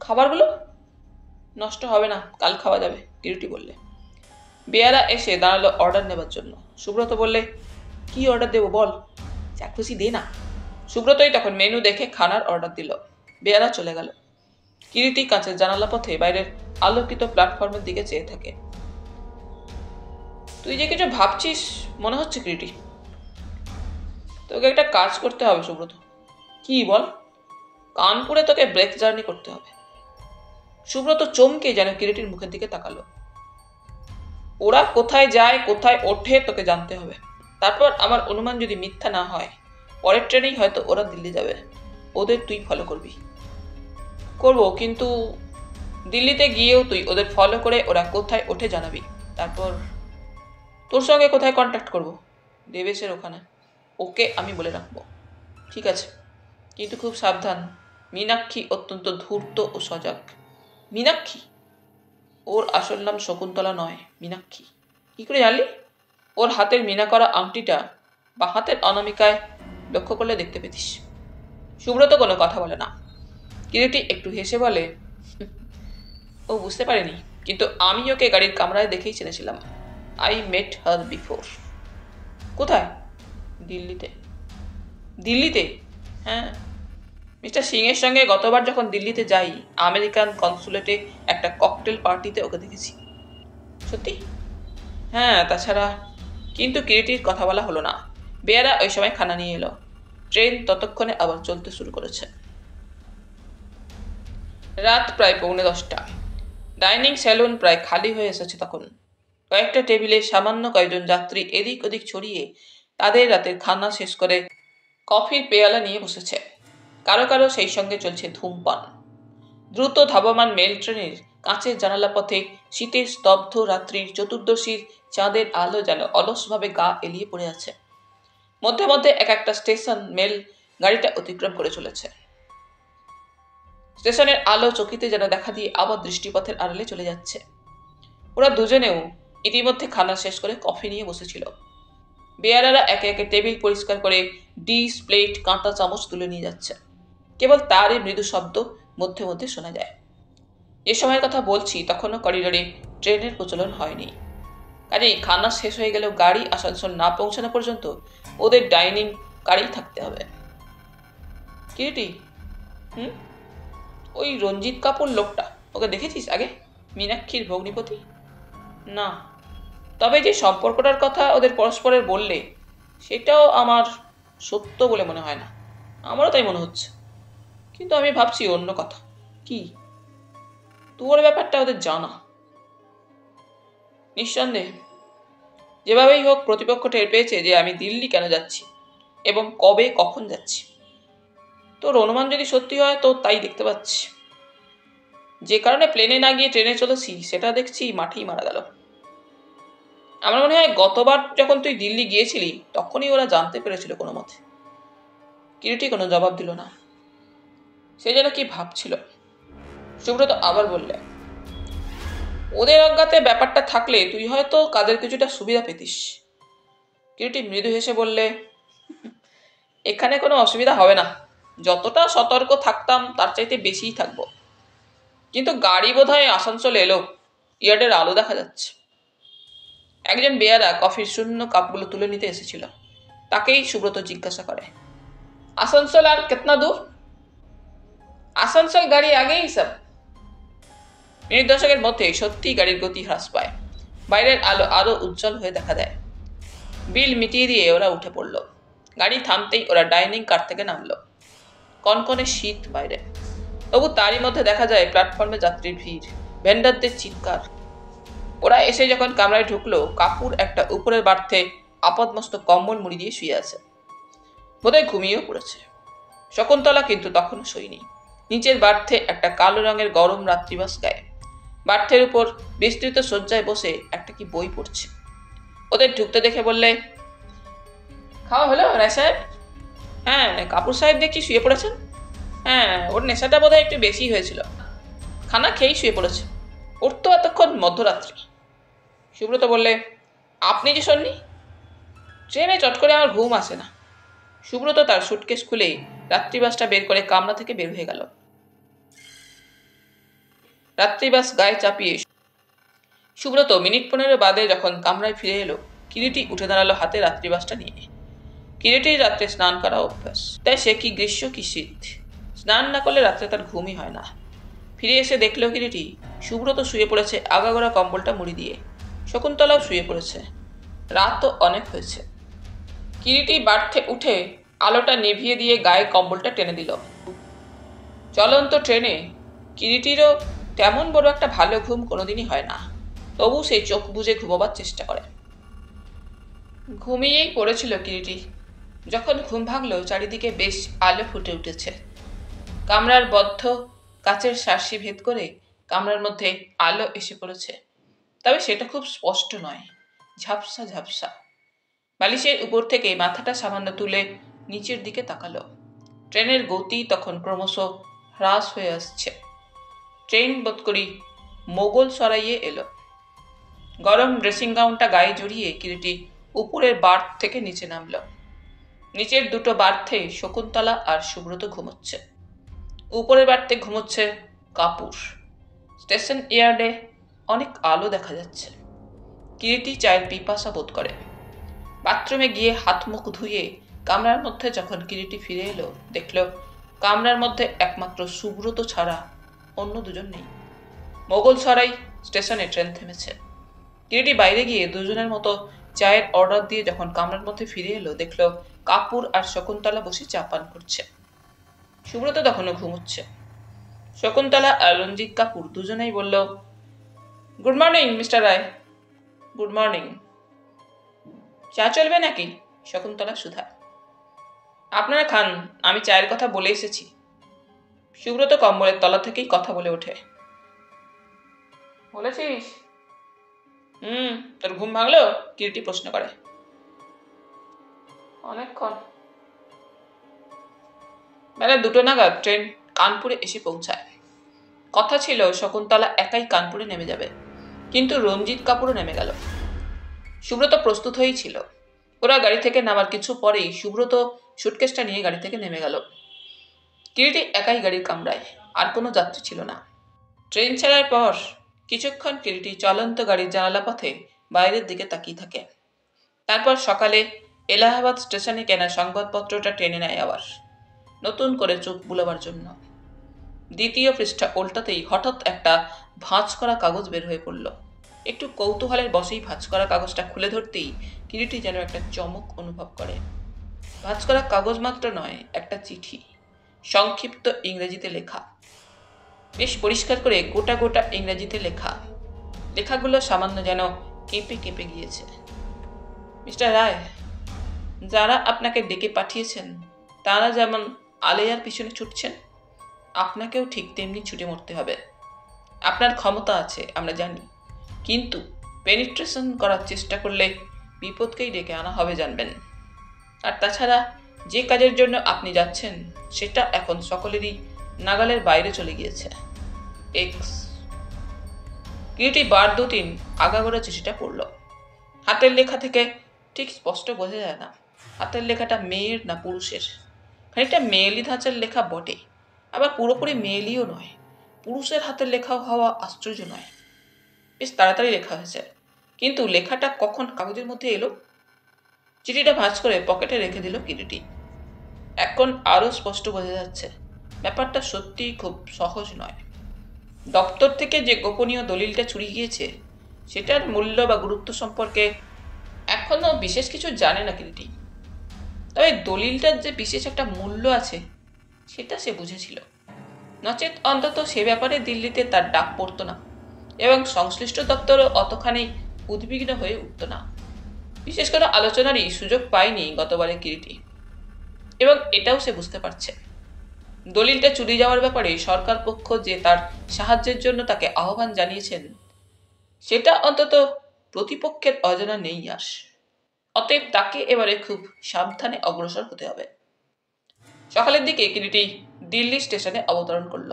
খাবারগুলো নষ্ট হবে না, কাল খাওয়া যাবে, কিরিটি বললে। বেয়ারা এসে দাঁড়ালো অর্ডার নেবার জন্য। সুব্রত বললে, কি অর্ডার দেবো বল? যা খুশি দে না। সুব্রতই তখন মেনু দেখে খানার অর্ডার দিল। বেয়ারা চলে গেল। কিরিটি কাঁচের জানালা পথে বাইরের আলোকিত প্ল্যাটফর্মের দিকে চেয়ে থাকে। তুই যে কিছু ভাবছিস মনে হচ্ছে কিরিটি। তোকে একটা কাজ করতে হবে সুব্রত। কি বল? কানপুরে তোকে ব্রেক জার্নি করতে হবে। সুব্রত চমকে যেন কিরিটির মুখের দিকে তাকালো। ওরা কোথায় যায়, কোথায় ওঠে তোকে জানতে হবে। তারপর আমার অনুমান যদি মিথ্যা না হয়, পরের ট্রেনেই হয়তো ওরা দিল্লি যাবে। ওদের তুই ফলো করবি। করবো, কিন্তু দিল্লিতে গিয়েও তুই ওদের ফলো করে ওরা কোথায় ওঠে জানাবি। তারপর তোর সঙ্গে কোথায় কন্ট্যাক্ট করব? দেবেশের ওখানে। ওকে আমি বলে রাখবো। ঠিক আছে, কিন্তু খুব সাবধান। মীনাক্ষী অত্যন্ত ধূর্ত ও সজাগ। মীনাক্ষী? ওর আসল নাম শকুন্তলা নয়, মীনাক্ষী। কি করে জানলি? ওর হাতের মিনা করা আংটিটা বা হাতের অনামিকায় লক্ষ্য করলে দেখতে পেতিস। সুব্রত কোনো কথা বলে না। কিরিটি একটু হেসে বলে, ও বুঝতে পারেনি, কিন্তু আমি ওকে গাড়ির কামরায় দেখেই চিনেছিলাম। I met her before. কোথায়? দিল্লিতে। দিল্লিতে? হ্যাঁ, মিস্টার সিং এর সঙ্গে গতবার যখন দিল্লিতে যাই, আমেরিকান কনসুলেটে একটা ককটেল পার্টিতে ওকে দেখেছি। সত্যি? হ্যাঁ, তাছাড়া। কিন্তু কিরিটির কথা বলা হলো না। বেয়ারা ওই সময় খানা নিয়ে এলো। ট্রেন ততক্ষণে আবার চলতে শুরু করেছে। রাত প্রায় 10:45। ডাইনিং স্যালুন প্রায় খালি হয়ে এসেছে তখন। কয়েকটা টেবিলে সামান্য কয়েকজন যাত্রী এদিক ওদিক ছড়িয়ে তাদের রাতের খানা শেষ করে কফির পেয়ালা নিয়ে বসেছে। কারো কারো সেই সঙ্গে চলছে ধূমপান। দ্রুত ধাবমান মেল ট্রেনের কাঁচের জানালা পথে শীতের স্তব্ধ রাত্রির চতুর্দশীর চাঁদের আলো যেন অলসভাবে গা এলিয়ে পড়ে আছে। মধ্যে মধ্যে এক একটা স্টেশন মেল গাড়িটা অতিক্রম করে চলেছে। স্টেশনের আলো চকিতে যেন দেখা দিয়ে আবার দৃষ্টিপথের আড়ালে চলে যাচ্ছে। ওরা দুজনেও ইতিমধ্যে খানা শেষ করে কফি নিয়ে বসেছিল। বেয়ারারা একে একে টেবিল পরিষ্কার করে ডিশ, প্লেট, কাঁটা, চামচ তুলে নিয়ে যাচ্ছে। কেবল তারই মৃদু শব্দ মধ্যে মধ্যে শোনা যায়। যে সময়ের কথা বলছি তখনও করিডোরে ট্রেনের প্রচলন হয়নি। কাজেই খানা শেষ হয়ে গেলেও গাড়ি আসানসোল না পৌঁছানো পর্যন্ত ওদের ডাইনিং গাড়ি থাকতে হবে। কিরিটি? ওই রঞ্জিত কাপুর লোকটা, ওকে দেখেছিস আগে? মীনাক্ষীর ভগ্নিপতি? না, তবে যে সম্পর্কটার কথা ওদের পরস্পরের বললে, সেটাও আমার সত্য বলে মনে হয় না। আমারও তাই মনে হচ্ছে, কিন্তু আমি ভাবছি অন্য কথা। কি? তোর ব্যাপারটা ওদের জানা। নিঃসন্দেহে। যেভাবেই হোক প্রতিপক্ষ টের পেয়েছে যে আমি দিল্লি কেন যাচ্ছি এবং কবে কখন যাচ্ছি। তোর অনুমান যদি সত্যি হয় তো তাই দেখতে পাচ্ছি। যে কারণে প্লেনে না গিয়ে ট্রেনে চলেছি সেটা দেখছি মাঠেই মারা গেল। আমার মনে হয় গতবার যখন তুই দিল্লি গিয়েছিলি তখনই ওরা জানতে পেরেছিল কোনো মতে। কিরিটি কোনো জবাব দিল না। সে যেন কি ভাবছিল। সুব্রত আবার বললে, ওদের অজ্ঞাতে ব্যাপারটা থাকলে তুই হয়তো কাদের কিছুটা সুবিধা পেতিস। কিরিটি মৃদু হেসে বললে, এখানে কোনো অসুবিধা হবে না। যতটা সতর্ক থাকতাম তার চাইতে বেশিই থাকবো। কিন্তু গাড়ি বোধহয় আসানসোল এলো, ইয়ার্ডের আলো দেখা যাচ্ছে। একজন বেয়ারা কফির শূন্য কাপগুলো তুলে নিতে এসেছিল। তাকেই সুব্রত জিজ্ঞাসা করে, আসানসোল আর কিতনা দূর? আসানসোল গাড়ি আগেই সব। মিনিট দশকের মধ্যে সত্যিই গাড়ির গতি হ্রাস পায়। বাইরের আলো আরো উজ্জ্বল হয়ে দেখা দেয়। বিল মিটিয়ে দিয়ে ওরা উঠে পড়ল। গাড়ি থামতেই ওরা ডাইনিং কার থেকে নামলো। কনকনে শীত বাইরে, তবু তারই মধ্যে দেখা যায় প্ল্যাটফর্মে যাত্রীর ভিড়, ভেন্ডারদের চিৎকার। ওরা এসে যখন কামরায় ঢুকলো, কাপুর একটা উপরের বার্থে আপাদমস্তক কম্বল মুড়ি দিয়ে শুয়ে আছে। বোধহয় ঘুমিয়েও পড়েছে। শকুন্তলা কিন্তু তখনও শোয়নি। নিচের বার্থে একটা কালো রঙের গরম রাত্রিবাস গায়ে। বার্থের উপর বিস্তৃত শয্যায় বসে একটা কি বই পড়ছে। ওদের ঢুকতে দেখে বললে, খাওয়া হলো রায় সাহেব? হ্যাঁ, কাপুর সাহেব দেখছি শুয়ে পড়েছেন। হ্যাঁ, ওর নেশাটা বোধহয় একটু বেশি হয়েছিল। খানা খেয়েই শুয়ে পড়েছে। ওর তো এতক্ষণ মধ্যরাত্রি। সুব্রত বললে, আপনি যে শোননি? ট্রেনে চট করে আমার ঘুম আসে না। সুব্রত তার সুটকেস খুলেই রাত্রিবাসটা বের করে কামরা থেকে বের হয়ে গেল। রাত্রিবাস গায়ে চাপিয়ে সুব্রত মিনিট 15 বাদে যখন কামরায় ফিরে এলো, কিরিটি উঠে দাঁড়ালো হাতে রাত্রিবাসটা নিয়ে। কিরিটির রাত্রে স্নান করা অভ্যাস, তাই সে কি গ্রীষ্ম কি শীত, স্নান না করলে রাত্রে তার ঘুমই হয় না। ফিরে এসে দেখলো কিরিটি সুব্রত শুয়ে পড়েছে আগাগোড়া কম্বলটা মুড়ি দিয়ে। শকুন্তলাও শুয়ে পড়েছে। রাত তো অনেক হয়েছে। কিরিটি বার্থে উঠে আলোটা নিভিয়ে দিয়ে গায়ে কম্বলটা টেনে দিল। চলন্ত ট্রেনে কিরিটিরও তেমন বড় একটা ভালো ঘুম কোনোদিনই হয় না। তবু সেই চোখ বুজে ঘুমোবার চেষ্টা করে। ঘুমিয়েই পড়েছিল কিরিটি। যখন ঘুম ভাঙল চারিদিকে বেশ আলো ফুটে উঠেছে। কামরার বদ্ধ কাচের শার্সি ভেদ করে কামরার মধ্যে আলো এসে পড়েছে, তবে সেটা খুব স্পষ্ট নয়, ঝাপসা ঝাপসা। বালিশের উপর থেকে মাথাটা সামান্য তুলে নিচের দিকে তাকালো। ট্রেনের গতি তখন ক্রমশ হ্রাস হয়ে আসছে। ট্রেন বোধ করি মোগল সরাইয়ে এলো। গরম ড্রেসিং গাউনটা গায়ে জড়িয়ে কিরিটি উপরের বার্থ থেকে নিচে নামল। নিচের দুটো বার্থে শকুন্তলা আর সুব্রত ঘুমোচ্ছে। উপরের বার্থে ঘুমোচ্ছে কাপুর। স্টেশন ইয়ার্ডে অনেক আলো দেখা যাচ্ছে। কিরিটি চায়ের পিপাসা বোধ করে। বাথরুমে গিয়ে হাত মুখ ধুয়ে কামরার মধ্যে যখন কিরিটি ফিরে এলো, দেখল কামরার মধ্যে একমাত্র সুব্রত ছাড়া অন্য দুজন নেই। মোগল সরাই স্টেশনে ট্রেন থেমেছে। কিরিটি বাইরে গিয়ে দুজনের মতো চায়ের অর্ডার দিয়ে যখন কামরার মধ্যে ফিরে এলো, দেখল কাপুর আর শকুন্তলা বসে চা পান করছে। সুব্রত তখনও ঘুমোচ্ছে। শকুন্তলা আর রঞ্জিত কাপুর দুজনেই বলল, good morning Mister Roy. Good morning. চা চলবে নাকি? শকুন্তলা সুধা। আপনারা খান, আমি চায়ের কথা বলে এসেছি। সুব্রত কম্বলের তলা থেকেই কথা বলে ওঠে। বলেছিস? তোর ঘুম ভাঙলো? কিরিটি প্রশ্ন করে। অনেকক্ষণ। বেলা 2টো নাগাদ ট্রেন কানপুরে এসে পৌঁছায়। কথা ছিল শকুন্তলা একাই কানপুরে নেমে যাবে, কিন্তু রঞ্জিত কাপুরও নেমে গেল। সুব্রত প্রস্তুত হয়েই ছিল। ওরা গাড়ি থেকে নামার কিছু পরেই সুব্রত সুটকেসটা নিয়ে গাড়ি থেকে নেমে গেল। কিরিটি একাই গাড়ির কামরায়, আর কোনো যাত্রী ছিল না। ট্রেন ছাড়ার পর কিছুক্ষণ কিরিটি চলন্ত গাড়ির জানালা পথে বাইরের দিকে তাকিয়ে থাকে। তারপর সকালে এলাহাবাদ স্টেশনে কেনা সংবাদপত্রটা টেনে নেয় আবার, নতুন করে চোখ বুলাবার জন্য। দ্বিতীয় পৃষ্ঠা উল্টাতেই হঠাৎ একটা ভাঁজ করা কাগজ বের হয়ে পড়ল। একটু কৌতূহলের বশেই ভাঁজ করা কাগজটা খুলে ধরতেই কিরিটি যেন একটা চমক অনুভব করে। ভাঁজ করা কাগজ মাত্র নয়, একটা চিঠি, সংক্ষিপ্ত ইংরেজিতে লেখা। বেশ পরিষ্কার করে গোটা গোটা ইংরেজিতে লেখা। লেখাগুলো সামান্য যেন কেঁপে কেঁপে গিয়েছে। মিস্টার রায়, যারা আপনাকে ডেকে পাঠিয়েছেন তারা যেমন আলেয়ার পিছনে ছুটছেন, আপনাকেও ঠিক তেমনি ছুটে মরতে হবে। আপনার ক্ষমতা আছে আমরা জানি, কিন্তু পেনিট্রেশন করার চেষ্টা করলে বিপদকেই ডেকে আনা হবে জানবেন। আর তাছাড়া যে কাজের জন্য আপনি যাচ্ছেন সেটা এখন সকলেরই নাগালের বাইরে চলে গিয়েছে। এক্স। কিরিটি বার 2-3 আগাগোড়া চিঠিটা পড়ল। হাতের লেখা থেকে ঠিক স্পষ্ট বোঝা যায় না হাতের লেখাটা মেয়ের না পুরুষের। খানিকটা মেয়েলি ধাঁচের লেখা বটে, আবার পুরোপুরি মেয়েলিও নয়। পুরুষের হাতের লেখাও হওয়া আশ্চর্য নয়। বেশ তাড়াতাড়ি লেখা হয়েছে, কিন্তু লেখাটা কখন কাগজের মধ্যে এলো? চিঠিটা ভাঁজ করে পকেটে রেখে দিল কিরিটি। এখন আরো স্পষ্ট বোঝা যাচ্ছে ব্যাপারটা সত্যিই খুব সহজ নয়। দপ্তর থেকে যে গোপনীয় দলিলটা চুরি গিয়েছে সেটার মূল্য বা গুরুত্ব সম্পর্কে এখনো বিশেষ কিছু জানে না কিরিটি। তবে দলিলটার যে বিশেষ একটা মূল্য আছে সেটা সে বুঝেছিল। নচেত অন্তত সে ব্যাপারে দিল্লিতে তার ডাক পড়ত না, এবং সংশ্লিষ্ট দপ্তরও অতখানি উদ্বিগ্ন হয়ে উঠত না। বিশেষ করে আলোচনারই সুযোগ পায়নি গতবারে কিরিটি, এবং এটাও সে বুঝতে পারছে। দলিলটা চুরি যাওয়ার ব্যাপারে সরকার পক্ষ যে তার সাহায্যের জন্য তাকে আহ্বান জানিয়েছেন সেটা অন্তত প্রতিপক্ষের অজানা নেই আস। অতএব তাকে এবারে খুব সাবধানে অগ্রসর হতে হবে। সকালের দিকে কিরিটি দিল্লি স্টেশনে অবতরণ করল।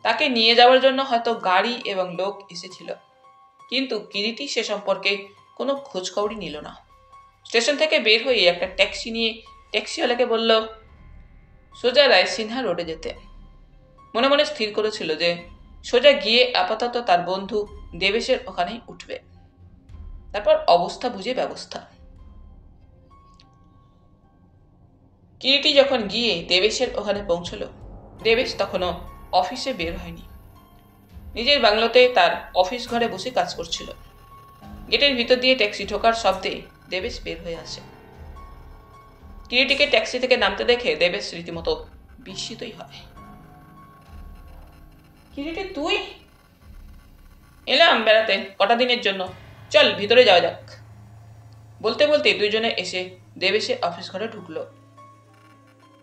তাকে নিয়ে যাওয়ার জন্য হয়তো গাড়ি এবং লোক এসেছিল, কিন্তু কিরিটি সে সম্পর্কে কোনো খোঁজখবরই নিল না। স্টেশন থেকে বের হয়ে একটা ট্যাক্সি নিয়ে ট্যাক্সিওয়ালাকে বলল সোজা রায় সিনহা রোডে যেতে। মনে মনে স্থির করেছিল যে সোজা গিয়ে আপাতত তার বন্ধু দেবেশের ওখানেই উঠবে, তারপর অবস্থা বুঝে ব্যবস্থা। কিরিটি যখন গিয়ে দেবেশের ওখানে পৌঁছল, দেবেশ তখনও অফিসে বের হয়নি। নিজের বাংলোতে তার অফিস ঘরে বসে কাজ করছিল। গেটের ভিতর দিয়ে ট্যাক্সি ঢোকার শব্দে দেবেশ বের হয়ে আসে। কিরিটিকে ট্যাক্সি থেকে নামতে দেখে দেবেশ রীতিমতো বিস্মিতই হয়। কিরিটি, তুই? এলাম বেড়াতে কটা দিনের জন্য, চল ভিতরে যাওয়া যাক। বলতে বলতে দুইজনে এসে দেবেশের অফিস ঘরে ঢুকলো।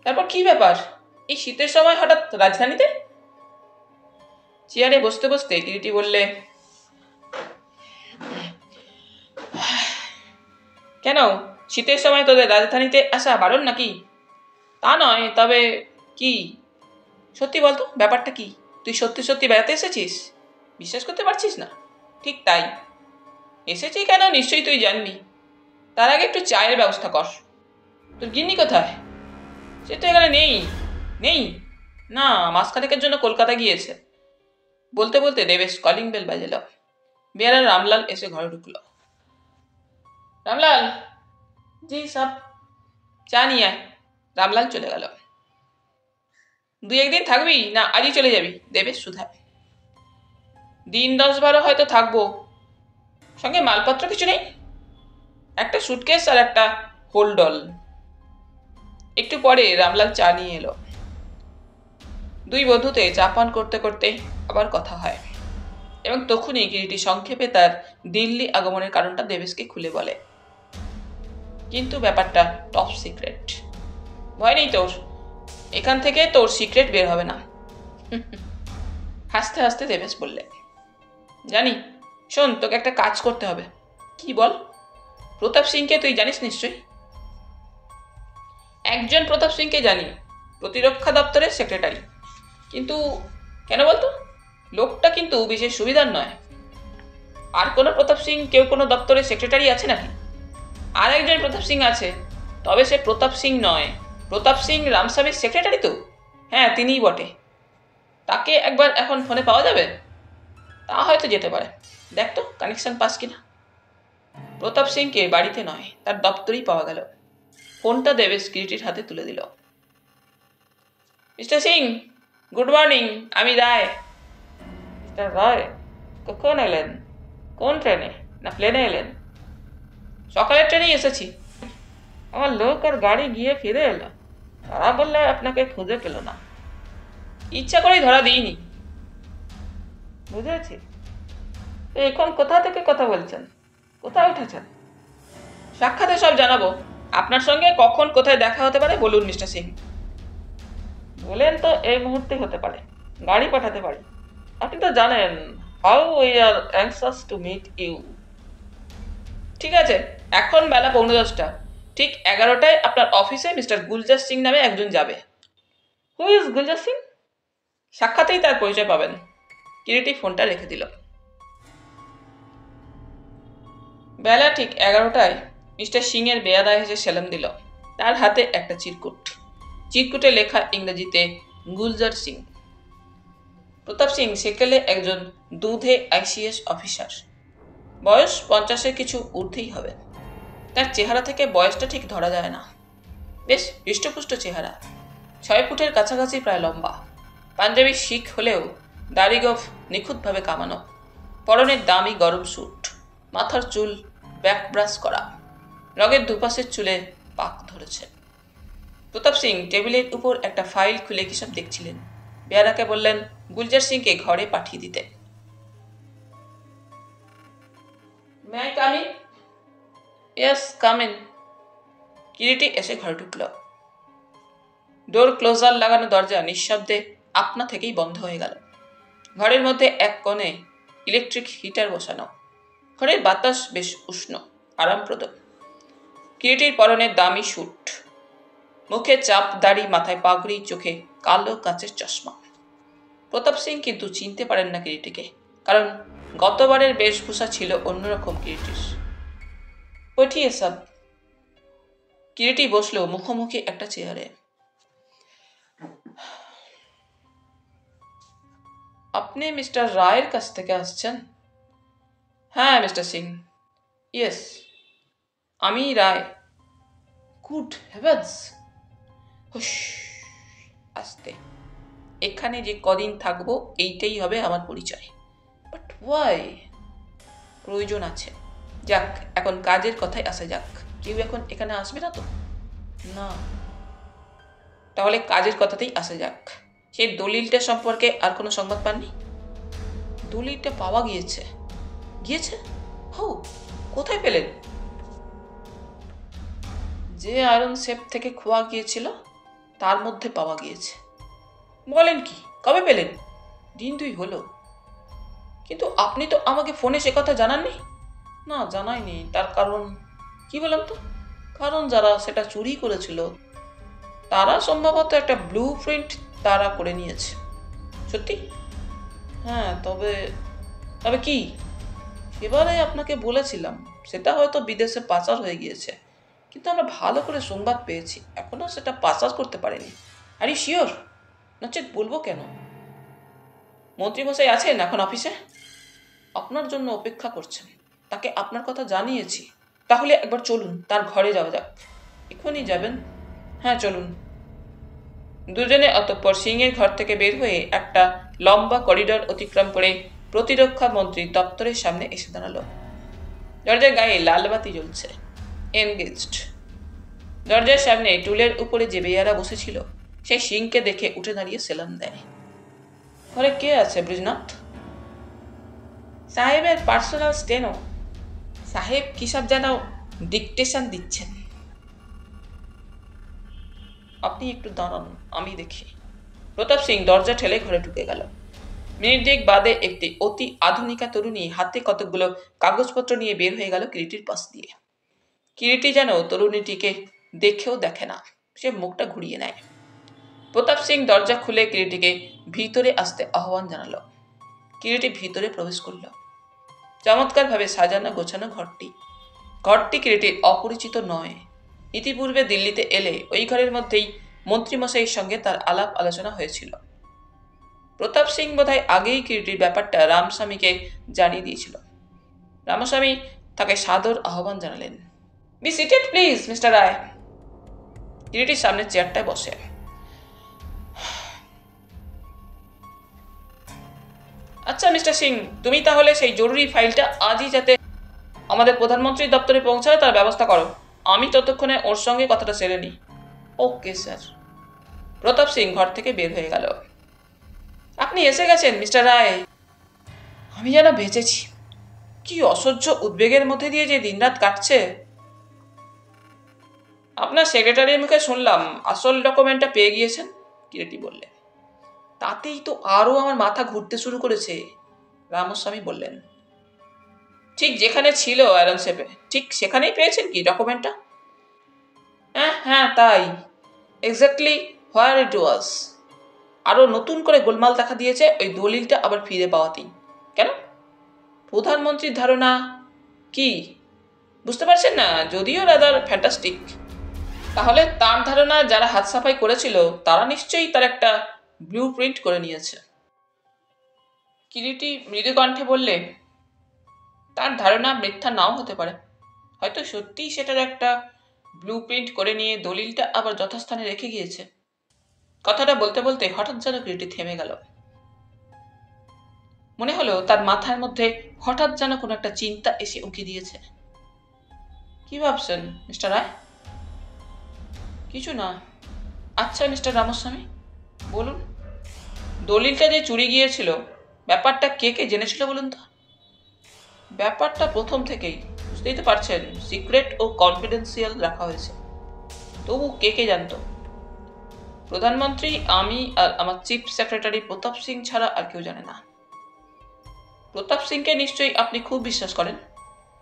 তারপর কি ব্যাপার, এই শীতের সময় হঠাৎ রাজধানীতে? চেয়ারে বসতে বসতে কিরিটি বললে, কেন, শীতের সময় তোদের রাজধানীতে আসা বারণ নাকি? তা নয়, তবে কি? সত্যি বলতো ব্যাপারটা কি? তুই সত্যি সত্যি বেড়াতে এসেছিস? বিশ্বাস করতে পারছিস না? ঠিক তাই, এসেছি কেন নিশ্চয়ই তুই জানবি। তার আগে একটু চায়ের ব্যবস্থা কর। তোর গিন্নি কোথায়? সে তো এখানে নেই। নেই? না, মাসখানেকের জন্য কলকাতা গিয়েছে। বলতে বলতে দেবেশ কলিং বেল বাজাল। বেয়ারা রামলাল এসে ঘরে ঢুকল। রামলাল। জি সব। চা নিয়ে আয়। রামলাল চলে গেল। 2-1 দিন থাকবি না আজই চলে যাবি? দেবেশ শুধায়। দিন 10-12 হয়তো থাকবো। সঙ্গে মালপত্র কিছু নেই? একটা সুটকেস আর একটা হোলডল। একটু পরে রামলাল চা নিয়ে এলো। দুই বন্ধুতে চা পান করতে করতে আবার কথা হয় এবং তখনই কিরিটি সংক্ষেপে তার দিল্লি আগমনের কারণটা দেবেশকে খুলে বলে। কিন্তু ব্যাপারটা টপ সিক্রেট। ভয় নেই তোর, এখান থেকে তোর সিক্রেট বের হবে না। হাসতে হাসতে দেবেশ বললে, জানি। শোন, তোকে একটা কাজ করতে হবে। কি বল? প্রতাপ সিংকে তুই জানিস নিশ্চয়ই? একজন প্রতাপ সিংকে জানি, প্রতিরক্ষা দপ্তরের সেক্রেটারি। কিন্তু কেন বলতো? লোকটা কিন্তু বিশেষ সুবিধার নয়। আর কোনো প্রতাপ সিং কেউ কোনো দপ্তরের সেক্রেটারি আছে নাকি? আর একজন প্রতাপ সিং আছে, তবে সে প্রতাপ সিং নয়। প্রতাপ সিং রামস্বামীর সেক্রেটারি তো? হ্যাঁ, তিনিই বটে। তাকে একবার এখন ফোনে পাওয়া যাবে? তা হয়তো যেতে পারে। দেখ তো কানেকশন পাস কিনা। প্রতাপ সিংকে বাড়িতে নয়, তার দপ্তরেই পাওয়া গেল। ফোনটা দেবেশ কিরিটির হাতে তুলে দিল। মিস্টার সিং, গুড মর্নিং, আমি রায়। মিস্টার রায়? কখন এলেন? কোন ট্রেনে না প্লেনে এলেন? সকালের ট্রেনেই এসেছি। আমার লোক আর গাড়ি গিয়ে ফিরে এলো। তারা বললে আপনাকে খুঁজে পেল না। ইচ্ছা করেই ধরা দিইনি। বুঝেছি। তো এখন কোথা থেকে কথা বলছেন? কোথায় উঠেছেন? সাক্ষাতে সব জানাবো। আপনার সঙ্গে কখন কোথায় দেখা হতে পারে বলুন মিস্টার সিং। বলেন তো এই মুহূর্তে হতে পারে, গাড়ি পাঠাতে পারি। আপনি তো জানেন how we are anxious to meet you. ঠিক আছে, এখন বেলা 10:45। ঠিক 11টায় আপনার অফিসে মিস্টার গুলজার সিং নামে একজন যাবে। Who is Gulzar Singh? সাক্ষাতেই তার পরিচয় পাবেন। কিরিটি ফোনটা রেখে দিল। বেলা ঠিক 11টায় মিস্টার সিং এর বেয়াদা হেসে সেলাম দিল। তার হাতে একটা চিরকুট। চিরকুটে লেখা ইংরেজিতে গুলজার সিং। প্রতাপ সিং সেকেলে একজন দুধে আইসিএস অফিসার। বয়স 50-এর কিছু ঊর্ধ্বেই হবে। তার চেহারা থেকে বয়সটা ঠিক ধরা যায় না। বেশ হৃষ্টপুষ্ট চেহারা, 6 ফুটের কাছাকাছি প্রায় লম্বা। পাঞ্জাবি শিখ হলেও দাড়ি গোঁফ নিখুঁতভাবে কামানো। পরনের দামি গরম স্যুট, মাথার চুল ব্যাক ব্রাশ করা, রগের দুপাশের চুলে পাক ধরেছে। প্রতাপ সিং টেবিলের উপর একটা ফাইল খুলে কিসব দেখছিলেন। বেয়ারাকে বললেন গুলজার সিংকে ঘরে পাঠিয়ে দিতে। May I come in? Yes, come in. Kiriti এসে ঘরে ঢুকল। ডোর ক্লোজার লাগানো দরজা নিঃশব্দে আপনা থেকেই বন্ধ হয়ে গেল। ঘরের মধ্যে এক কোণে ইলেকট্রিক হিটার বসানো। ঘরের বাতাস বেশ উষ্ণ, আরামপ্রদ। কিরিটির পরনে দামি স্যুট, মুখে চাপ দাড়ি, মাথায় পাগড়ি, চোখে কালো কাচের চশমা। প্রতাপ সিং কিন্তু চিনতে পারেন না কিরিটিকে, কারণ গতবারের বেশভূষা ছিল অন্যরকম কিরিটির। পঠিয়ে সব। কিরিটি বসলো মুখোমুখি একটা চেয়ারে। আপনি মিস্টার রায়ের কাছ থেকে আসছেন? হ্যাঁ মিস্টার সিং। ইয়েস, আমি রায়। Good heavens. হুশ, আস্তে। এখানে যে কদিন থাকবো এইটাই হবে আমার পরিচয়। But why? প্রয়োজন আছে। যাক, এখন কাজের কথায় আসা যাক। কেউ এখন এখানে আসবে না তো? না। তাহলে কাজের কথাতেই আসা যাক। সেই দলিলটা সম্পর্কে আর কোনো সংবাদ পাননি? দলিলটা পাওয়া গিয়েছে। গিয়েছে? হো, কোথায় পেলেন? যে আয়রন সেফ থেকে খোয়া গিয়েছিল তার মধ্যে পাওয়া গিয়েছে। বলেন কি? কবে পেলেন? 1-2 হলো। কিন্তু আপনি তো আমাকে ফোনে সে কথা জানাননি। না, জানাইনি। তার কারণ কি বলেন তো? কারণ যারা সেটা চুরি করেছিল তারা সম্ভবত একটা ব্লু প্রিন্ট তারা করে নিয়েছে। সত্যি? হ্যাঁ, তবে তবে কি? এবারে আপনাকে বলেছিলাম, সেটা হয়তো বিদেশে পাচার হয়ে গিয়েছে, কিন্তু আমরা ভালো করে সংবাদ পেয়েছি, এখনো সেটা পাচার করতে পারিনি। Are you sure? নচেত বলবো কেন? মন্ত্রীমশাই আছেন এখন অফিসে? আপনার জন্য অপেক্ষা করছেন, তাকে আপনার কথা জানিয়েছি। তাহলে একবার চলুন, তার ঘরে যাওয়া যাক। এখনই যাবেন? হ্যাঁ, চলুন। দুজনে অতঃপর সিংয়ের ঘর থেকে বের হয়ে একটা লম্বা করিডর অতিক্রম করে প্রতিরক্ষা মন্ত্রীর দপ্তরের সামনে এসে দাঁড়ালো। দরজার গায়ে লাল বাতি জ্বলছে। এনগেজড। দরজার সামনে টুলের উপরে যে বেয়ারা বসেছিল, সেই সিংকে দেখে উঠে দাঁড়িয়ে সেলাম দেয়। ঘরে কে আছে ব্রিজনাথ? সাহেবের পার্সোনাল স্টেনো। সাহেব কি সব যেন ডিকটেশন দিচ্ছেন। আপনি একটু দাঁড়ান, আমি দেখি। প্রতাপ সিং দরজা ঠেলে ঘরে ঢুকে গেল। মিনিট দুয়েক বাদে একটি অতি আধুনিকা তরুণী হাতে কতকগুলো কাগজপত্র নিয়ে বের হয়ে গেল কিরিটির পাশ দিয়ে। কিরিটি যেন তরুণীটিকে দেখেও দেখে না, সে মুখটা ঘুরিয়ে নেয়। প্রতাপ সিং দরজা খুলে কিরিটিকে ভিতরে আসতে আহ্বান জানালো। কিরিটি ভিতরে প্রবেশ করল। চমৎকারভাবে সাজানো গোছানো ঘরটি কিরিটির অপরিচিত নয়। ইতিপূর্বে দিল্লিতে এলে ওই ঘরের মধ্যেই মন্ত্রীমশাইয়ের সঙ্গে তার আলাপ আলোচনা হয়েছিল। প্রতাপ সিং বোধহয় আগেই কিরিটির ব্যাপারটা রামস্বামীকে জানিয়ে দিয়েছিল। রামস্বামী তাকে সাদর আহ্বান জানালেন। বি সিটেড প্লিজ মিস্টার রায়। কিরিটির সামনের চেয়ারটায় বসে। আচ্ছা মিস্টার সিং, তুমি তাহলে সেই জরুরি ফাইলটা আজই যাতে আমাদের প্রধানমন্ত্রীর দপ্তরে পৌঁছায় তার ব্যবস্থা করো। আমি ততক্ষণে ওর সঙ্গে কথাটা সেরে নিই। Okay sir. প্রতাপ সিং ঘর থেকে বের হয়ে গেল। আপনি এসে গেছেন মিস্টার রায়। আমি যেন বেঁচেছি। কি অসহ্য উদ্বেগের মধ্যে দিয়ে যে দিনরাত কাটছে। আপনার সেক্রেটারির মুখে শুনলাম আসল ডকুমেন্টটা পেয়ে গিয়েছেন, কিরিটি বললে। তাতেই তো আরও আমার মাথা ঘুরতে শুরু করেছে, রামস্বামী বললেন। ঠিক যেখানে ছিল অ্যারন শেপে, ঠিক সেখানেই পেয়েছেন কি ডকুমেন্টটা? হ্যাঁ হ্যাঁ, তাই। এক্স্যাক্টলি হোয়ার ইট ওয়াজ। আরও নতুন করে গোলমাল দেখা দিয়েছে ওই দলিলটা আবার ফিরে পাওয়াতেই। কেন? প্রধানমন্ত্রীর ধারণা কি বুঝতে পারছেন না? যদিও রাদার ফ্যান্টাস্টিক। তাহলে তার ধারণা যারা হাত সাফাই করেছিল তারা নিশ্চয়ই তার একটা ব্লু প্রিন্ট করে নিয়েছে। কিরিটি মৃদু কণ্ঠে বললে, তার ধারণা মিথ্যা নাও হতে পারে। হয়তো সত্যিই সেটার একটা ব্লু প্রিন্ট করে নিয়ে দলিলটা আবার যথাস্থানে রেখে গিয়েছে। কথাটা বলতে বলতে হঠাৎ যেন কিরিটি থেমে গেল। মনে হলো তার মাথার মধ্যে হঠাৎ যেন কোনো একটা চিন্তা এসে উঁকি দিয়েছে। কি ভাবছেন মিস্টার রায়? কিছু না। আচ্ছা মিস্টার রামস্বামী, বলুন, দলিলটা যে চুরি গিয়েছিল ব্যাপারটা কে কে জেনেছিল বলুন তো? ব্যাপারটা প্রথম থেকেই, বুঝতেই তো পারছেন, সিক্রেট ও কনফিডেন্সিয়াল রাখা হয়েছে। তবু কে কে জানতো? প্রধানমন্ত্রী, আমি আর আমার চিফ সেক্রেটারি প্রতাপ সিং ছাড়া আর কেউ জানে না। প্রতাপ সিংকে নিশ্চয়ই আপনি খুব বিশ্বাস করেন?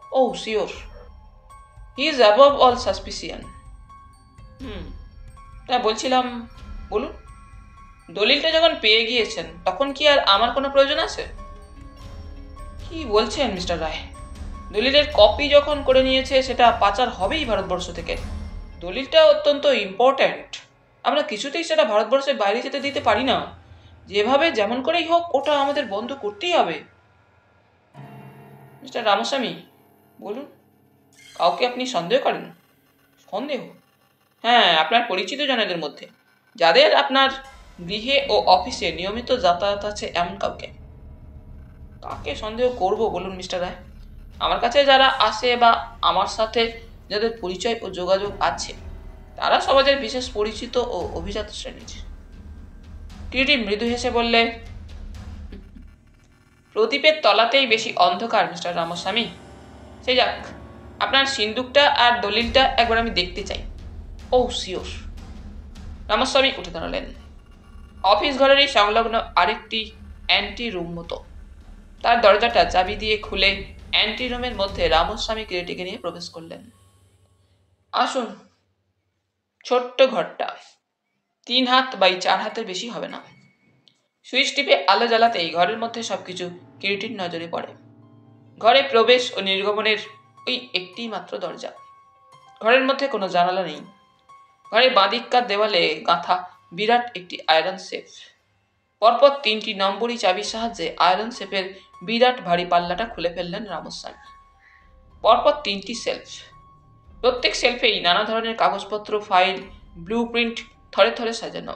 Oh sure. He is above all suspicion. তা বলছিলাম, বলুন, দলিলটা যখন পেয়ে গিয়েছেন তখন কি আর আমার কোনো প্রয়োজন আছে? কি বলছেন মিস্টার রায়? দলিলের কপি যখন করে নিয়েছে সেটা পাচার হবেই ভারতবর্ষ থেকে। দলিলটা অত্যন্ত ইম্পর্ট্যান্ট। আমরা কিছুতেই সেটা ভারতবর্ষের বাইরে যেতে দিতে পারি না। যেভাবে যেমন করেই হোক ওটা আমাদের বন্ধ করতেই হবে। মিস্টার রামস্বামী, বলুন, কাউকে আপনি সন্দেহ করেন? সন্দেহ? হ্যাঁ, আপনার পরিচিত জনেদের মধ্যে, যাদের আপনার গৃহে ও অফিসে নিয়মিত যাতায়াত আছে এমন কাউকে। কাকে সন্দেহ করব বলুন মিস্টার রায়? আমার কাছে যারা আসে বা আমার সাথে যাদের পরিচয় ও যোগাযোগ আছে তারা সমাজের বিশেষ পরিচিত ও অভিজাত শ্রেণীর। কিরিটি মৃদু হেসে বললে, প্রদীপের তলাতেই বেশি অন্ধকার মিস্টার রামস্বামী। সে যাক, আপনার সিন্দুকটা আর দলিলটা একবার আমি দেখতে চাই। ও শিওর। রামস্বামী উঠে দাঁড়ালেন। অফিস ঘরেরই সংলগ্ন আরেকটি অ্যান্টি রুম মতো। তার দরজাটা চাবি দিয়ে খুলে অ্যান্টি রুমের মধ্যে রামস্বামী কিরিটিকে নিয়ে প্রবেশ করলেন। আসুন। ছোট্ট ঘরটা, 3 হাত বাই 4 হাতের বেশি হবে না। সুইচ টিপে আলো জ্বালাতেই ঘরের মধ্যে সবকিছু কিরিটির নজরে পড়ে। ঘরে প্রবেশ ও নির্গমনের ওই একটি মাত্র দরজা। ঘরের মধ্যে কোনো জানালা নেই। ঘরে বাঁদিককার দেওয়ালে গাঁথা বিরাট একটি আয়রন সেফ। পরপর 3টি নম্বরই চাবির সাহায্যে আয়রন সেফের বিরাট ভারী পাল্লাটা খুলে ফেললেন রামস্বামী। পরপর 3টি সেলফ। প্রত্যেক সেলফেই নানা ধরনের কাগজপত্র, ফাইল, ব্লু প্রিন্ট থরে থরে সাজানো।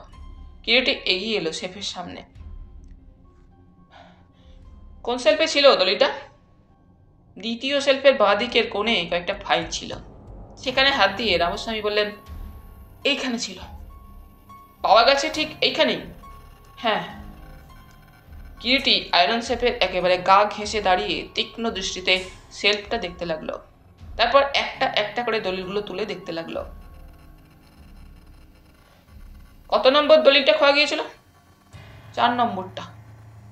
কিরিটি এগিয়ে এলো সেফের সামনে। কোন সেলফে ছিল দলিটা? দ্বিতীয় সেলফের বাঁদিকের কোণে কয়েকটা ফাইল ছিল। সেখানে হাত দিয়ে রামস্বামী বললেন, এইখানে ছিল। পাওয়া গেছে ঠিক এইখানেই? হ্যাঁ। কিরিটি আয়রন সেফের একেবারে গা ঘেঁষে দাঁড়িয়ে তীক্ষ্ণ দৃষ্টিতে সেলফটা দেখতে লাগলো। তারপর একটা একটা করে দলিলগুলো তুলে দেখতে লাগলো। কত নম্বর দলিলটা খোয়া গিয়েছিল? 4 নম্বরটা।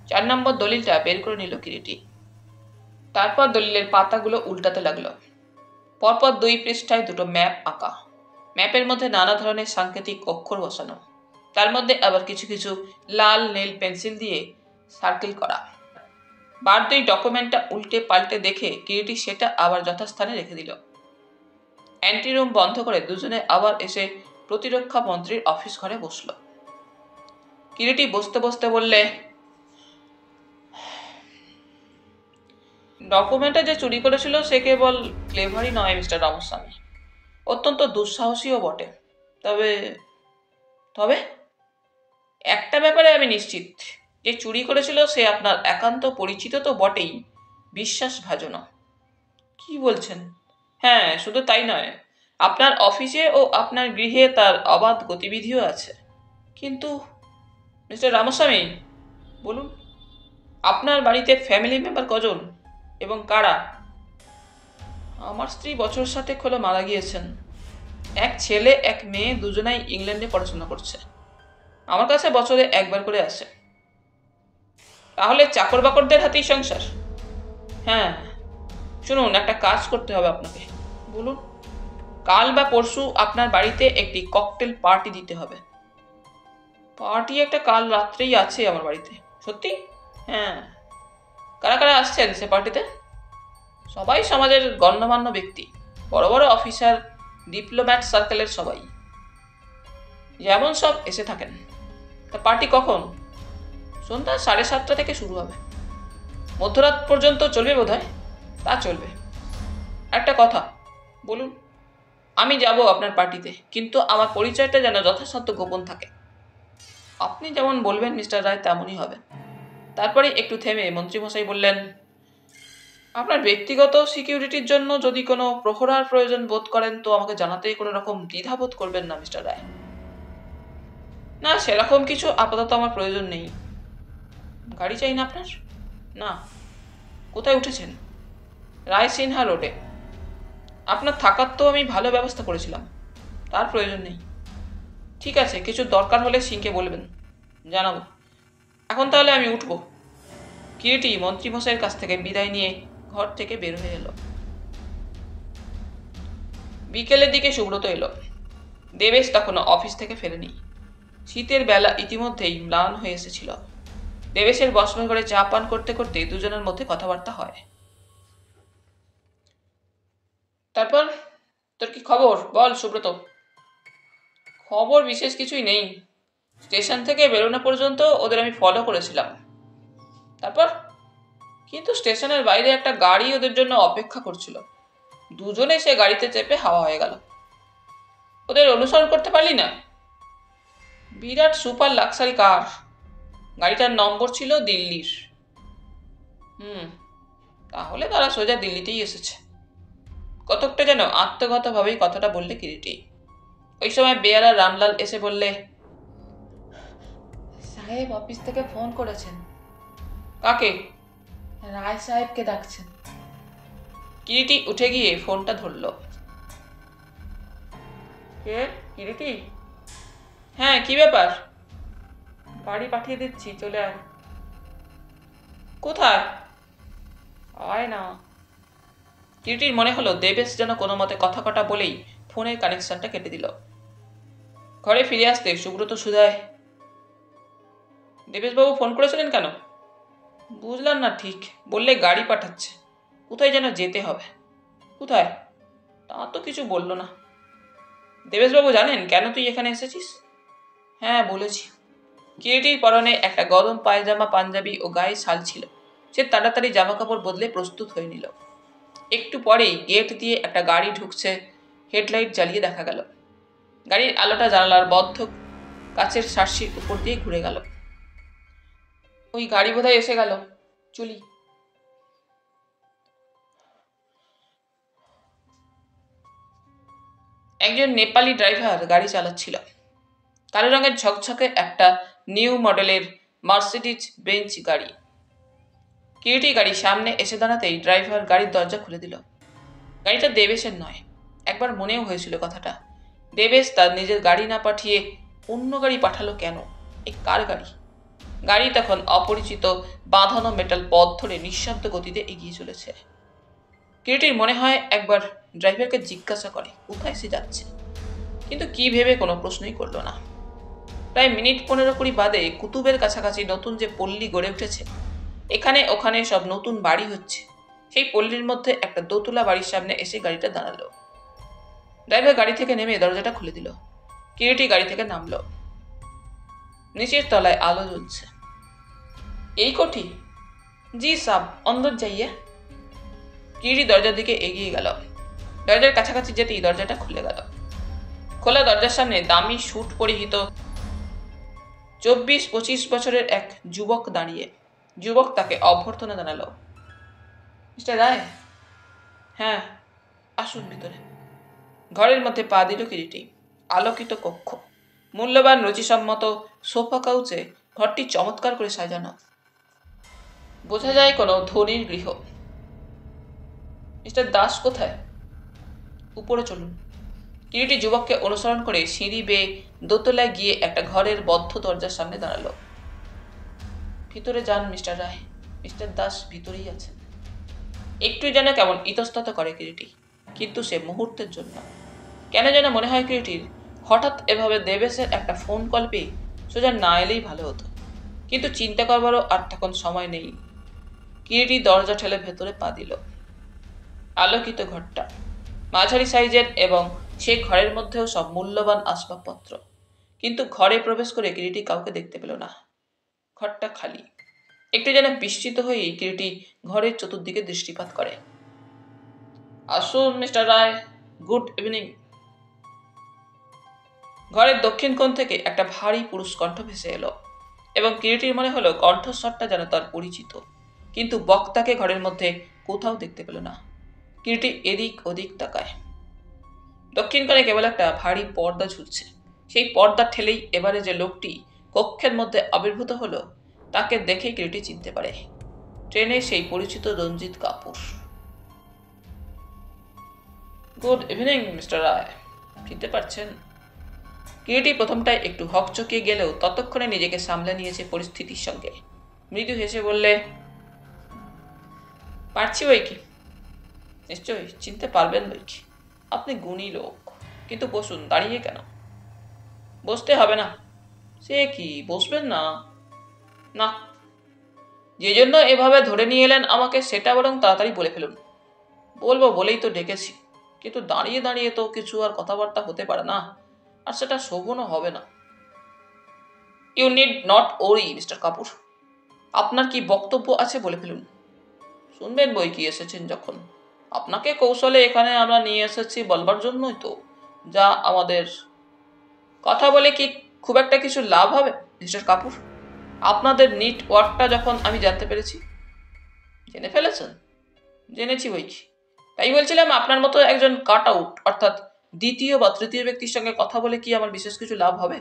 4 নম্বর দলিলটা বের করে নিল কিরিটি। তারপর দলিলের পাতাগুলো উল্টাতে লাগলো। পরপর 2 পৃষ্ঠায় 2টো ম্যাপ আঁকা। ম্যাপের মধ্যে নানা ধরনের সাংকেতিক অক্ষর বসানো। তার মধ্যে আবার কিছু কিছু লাল নীল পেন্সিল দিয়ে সার্কেল করা। বার 2 ডকুমেন্টটা উল্টে পাল্টে দেখে কিরিটি সেটা আবার যথাস্থানে রেখে দিল। অ্যান্টি রুম বন্ধ করে দুজনে আবার এসে প্রতিরক্ষা মন্ত্রীর অফিস ঘরে বসল। কিরিটি বসতে বসতে বললে, ডকুমেন্টটা যে চুরি করেছিল সে কেবল ক্লেভারই নয় মিস্টার রামস্বামী, অত্যন্ত দুঃসাহসীও বটে। তবে তবে একটা ব্যাপারে আমি নিশ্চিত, যে চুরি করেছিল সে আপনার একান্ত পরিচিত তো বটেই, বিশ্বাসভাজন। কি বলছেন? হ্যাঁ, শুধু তাই নয়, আপনার অফিসে ও আপনার গৃহে তার অবাধ গতিবিধিও আছে। কিন্তু মিস্টার রামস্বামী, বলুন, আপনার বাড়িতে ফ্যামিলি মেম্বার কজন এবং কারা? আমার স্ত্রী বছর 7 হলো মারা গিয়েছেন। এক ছেলে এক মেয়ে, দুজনাই ইংল্যান্ডে পড়াশোনা করছে। আমার কাছে বছরে একবার করে আসে। তাহলে চাকর বাকরদের হাতেই সংসার? হ্যাঁ। শুনুন, একটা কাজ করতে হবে আপনাকে। বলুন। কাল বা পরশু আপনার বাড়িতে একটি ককটেল পার্টি দিতে হবে। পার্টি একটা কাল রাত্রেই আছে আমার বাড়িতে। সত্যি? হ্যাঁ। কারা কারা আসছেন সে পার্টিতে? সবাই সমাজের গণ্যমান্য ব্যক্তি, বড় বড় অফিসার, ডিপ্লোম্যাট সার্কেলের সবাই। যেমন সব এসে থাকেন। তা পার্টি কখন? সন্ধ্যা 7:30 থেকে শুরু হবে। মধ্যরাত পর্যন্ত চলবে বোধহয়। তা চলবে। একটা কথা। বলুন। আমি যাব আপনার পার্টিতে, কিন্তু আমার পরিচয়টা যেন যথাসাধ্য গোপন থাকে। আপনি যেমন বলবেন মিস্টার রায়, তেমনই হবে। তারপরে একটু থেমে মন্ত্রীমশাই বললেন, আপনার ব্যক্তিগত সিকিউরিটির জন্য যদি কোনো প্রহরার প্রয়োজন বোধ করেন তো আমাকে জানাতে কোনো রকম দ্বিধাবোধ করবেন না মিস্টার রায়। না, সেরকম কিছু আপাতত আমার প্রয়োজন নেই। গাড়ি চাই না আপনার? না। কোথায় উঠেছেন? রায়সিনহা রোডে। আপনার থাকার তো আমি ভালো ব্যবস্থা করেছিলাম। তার প্রয়োজন নেই। ঠিক আছে, কিছু দরকার হলে সিংকে বলবেন, জানাবো। এখন তাহলে আমি উঠব। কিরিটি মন্ত্রীমশাইয়ের কাছ থেকে বিদায় নিয়ে ঘর থেকে বের হয়ে এলো। বিকেলের দিকে সুব্রত এলো। দেবেশ তখনও অফিস থেকে ফেরেনি। শীতের বেলা ইতিমধ্যেই ম্লান হয়ে এসেছিল। দেবেশের বসবার ঘরে চা পান করতে করতে দুজনের মধ্যে কথাবার্তা হয়। তারপর তোর কি খবর বল সুব্রত? খবর বিশেষ কিছুই নেই। স্টেশন থেকে বেরোনো পর্যন্ত ওদের আমি ফলো করেছিলাম। তারপর? কিন্তু স্টেশনের বাইরে একটা গাড়ি ওদের জন্য অপেক্ষা করছিল। দুজনে সে গাড়িতে চেপে হাওয়া হয়ে গেল। ওদের অনুসরণ করতে পারলি না? বিরাট সুপার লাক্সারি কার। গাড়িটার নম্বর ছিল দিল্লির। তাহলে তারা সোজা দিল্লিতেই এসেছে। কতকটা যেন আত্মগতভাবেই কথাটা বললে কিরিটি। ওই সময় বেয়ারা রামলাল এসে বললে, সাহেব অফিস থেকে ফোন করেছেন। কাকে? রায় সাহেবকে ডাকছেন। কিরিটি উঠে গিয়ে ফোনটা ধরল। কে? কিরিটি? হ্যাঁ, কি ব্যাপার? বাড়ি পাঠিয়ে দিচ্ছি, চলে আয়। কোথায়? আয় না। কিরিটির মনে হলো দেবেশ যেন কোনো মতে কথা কটা বলেই ফোনের কানেকশনটা কেটে দিল। ঘরে ফিরে আসতে সুব্রত সুধায়, দেবেশবাবু ফোন করেছিলেন কেন? বুঝলাম না ঠিক, বললে গাড়ি পাঠাচ্ছে, কোথায় যেন যেতে হবে। কোথায়? তা তো কিছু বললো না। দেবেশবাবু জানেন কেন তুই এখানে এসেছিস? হ্যাঁ বলেছি। কিরিটির পরনে একটা গরম পায়জামা পাঞ্জাবি ও গায়ে শাল ছিল। সে তাড়াতাড়ি জামা কাপড় বদলে প্রস্তুত হয়ে নিল। একটু পরেই গেট দিয়ে একটা গাড়ি ঢুকছে। হেডলাইট জ্বালিয়ে দেখা গেল। গাড়ির আলোটা জানালার বদ্ধ কাচের শার্সির উপর দিয়ে ঘুরে গেল। ওই গাড়ি বোধহয় এসে গেল, চলি। একজন নেপালি ড্রাইভার গাড়ি চালাচ্ছিল। কালো রঙের ঝকঝকে একটা নিউ মডেলের মার্সিডিজ বেঞ্চ গাড়ি। কিরিটি গাড়ি সামনে এসে দাঁড়াতেই ড্রাইভার গাড়ির দরজা খুলে দিল। গাড়িটা দেবেশের নয়। একবার মনেও হয়েছিল কথাটা। দেবেশ তার নিজের গাড়ি না পাঠিয়ে অন্য গাড়ি পাঠালো কেন? এই কার গাড়ি? গাড়ি তখন অপরিচিত বাঁধানো মেটাল পথ ধরে নিঃশব্দ গতিতে এগিয়ে চলেছে। কিরিটির মনে হয় একবার ড্রাইভারকে জিজ্ঞাসা করে কোথায় সে যাচ্ছে, কিন্তু কি ভেবে কোনো প্রশ্নই করলো না। প্রায় মিনিট 15-20 বাদে কুতুবের কাছাকাছি নতুন যে পল্লী গড়ে উঠেছে, এখানে ওখানে সব নতুন বাড়ি হচ্ছে, সেই পল্লীর মধ্যে একটা দোতলা বাড়ির সামনে এসে গাড়িটা দাঁড়ালো। ড্রাইভার গাড়ি থেকে নেমে দরজাটা খুলে দিল। কিরিটি গাড়ি থেকে নামলো। নিচের তলায় আলো জ্বলছে। এই কোঠি? জি সাব, অন্দর যাইয়ে। কিরিটি দরজার দিকে এগিয়ে গেল। দরজার কাছাকাছি যেতেই দরজাটা খুলে গেল। খোলা দরজার সামনে দামি স্যুট পরিহিত 24-25 বছরের এক যুবক দাঁড়িয়ে। যুবক তাকে অভ্যর্থনা জানালো। মিস্টার রায়? হ্যাঁ, আসুন ভিতরে। ঘরের মধ্যে পা দিল কিরিটি। আলোকিত কক্ষ, মূল্যবান রুচিসম্মত সোফা কাউচে ঘরটি চমৎকার করে সাজানো। বোঝা যায় কোনো ধনীর গৃহ। মিস্টার দাস কোথায়? উপরে চলুন। কিরিটি যুবককে অনুসরণ করে সিঁড়ি বেয়ে দোতলায় গিয়ে একটা ঘরের বদ্ধ দরজার সামনে দাঁড়ালো। ভিতরে যান মিস্টার রায়, মিস্টার দাস ভিতরেই আছেন। একটু যেন কেমন ইতস্তত করে কিরিটি, কিন্তু সে মুহূর্তের জন্য। কেন যেন মনে হয় কিরিটির হঠাৎ এভাবে দেবেশের একটা ফোন কল পেয়ে সোজা না এলেই ভালো হতো, কিন্তু চিন্তা করবারও আর তখন সময় নেই। কিরিটি দরজা ঠেলে ভেতরে পা দিল। আলোকিত ঘরটা মাঝারি সাইজের এবং সে ঘরের মধ্যেও সব মূল্যবান আসবাবপত্র, কিন্তু ঘরে প্রবেশ করে কিরিটি কাউকে দেখতে পেল না। ঘরটা খালি। একটু যেন বিস্মিত হয়েই কিরিটি ঘরের চতুর্দিকে দৃষ্টিপাত করে। আসুন মিস্টার রায়, গুড ইভিনিং। ঘরের দক্ষিণ কোণ থেকে একটা ভারী পুরুষ কণ্ঠ ভেসে এলো এবং কিরিটির মনে হলো কণ্ঠস্বরটা যেন তার পরিচিত, কিন্তু বক্তাকে ঘরের মধ্যে কোথাও দেখতে পেল না। কিরিটি এদিক ওদিক তাকায়। দক্ষিণ কোণে কেবল একটা ভারী পর্দা ঝুলছে। সেই পর্দা ঠেলেই এবারে যে লোকটি কক্ষের মধ্যে আবির্ভূত হলো, তাকে দেখেই কিরিটি চিনতে পারে। ট্রেনে সেই পরিচিত রঞ্জিত কাপুর। গুড ইভিনিং মিস্টার রায়, ফিরতে পারছেন? কিরিটি প্রথমটায় একটু হকচকিয়ে গেলেও ততক্ষণে নিজেকে সামলে নিয়েছে পরিস্থিতির সঙ্গে। মৃদু হেসে বললে, পারছি বই কি। নিশ্চয়ই চিনতে পারবেন বই কি, আপনি গুণী লোক। কিন্তু বসুন, দাঁড়িয়ে কেন? বসতে হবে না। সে কি, বসবেন না? না, যে জন্য এভাবে ধরে নিয়ে এলেন আমাকে, সেটা বরং তাড়াতাড়ি বলে ফেলুন। বলবো বলেই তো ডেকেছি, কিন্তু দাঁড়িয়ে দাঁড়িয়ে তো কিছু আর কথাবার্তা হতে পারে না, আর সেটা শোভনও হবে না। ইউ নিড নট ওরি মিস্টার কাপুর। আপনার কি বক্তব্য আছে বলে ফেলুন। শুনবেন বই কি, এসেছেন যখন। আপনাকে কৌশলে এখানে আমরা নিয়ে এসেছি বলবার জন্যই তো, যা আমাদের। কথা বলে কি খুব একটা কিছু লাভ হবে মিস্টার কাপুর? আপনাদের নিট ওয়ার্কটা যখন আমি জানতে পেরেছি। জেনে ফেলেছেন? জেনেছি বই কি। তাই বলছিলাম, আপনার মতো একজন কাট আউট, অর্থাৎ দ্বিতীয় বা তৃতীয় ব্যক্তির সঙ্গে কথা বলে কি আমার বিশেষ কিছু লাভ হবে?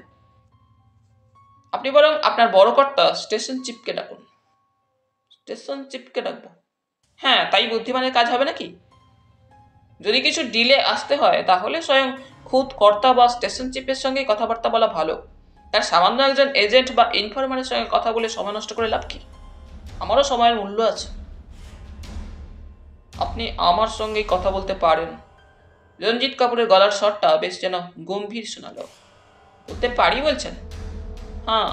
আপনি বরং আপনার বড় কর্তা স্টেশন চিফকে ডাকুন। স্টেশন চিফকে ডাকবো? হ্যাঁ, তাই বুদ্ধিমানের কাজ হবে নাকি? যদি কিছু ডিলে আসতে হয় তাহলে স্বয়ং খুদ কর্তা বা স্টেশন চিফের সঙ্গে কথাবার্তা বলা ভালো। তার সামান্য একজন এজেন্ট বা ইনফরমারের সঙ্গে কথা বলে সময় নষ্ট করে লাভ কি? আমারও সময়ের মূল্য আছে। আপনি আমার সঙ্গে কথা বলতে পারেন। রঞ্জিত কাপুরের গলার স্বরটা বেশ যেন গম্ভীর শোনালো। করতে পারি বলছেন? হ্যাঁ।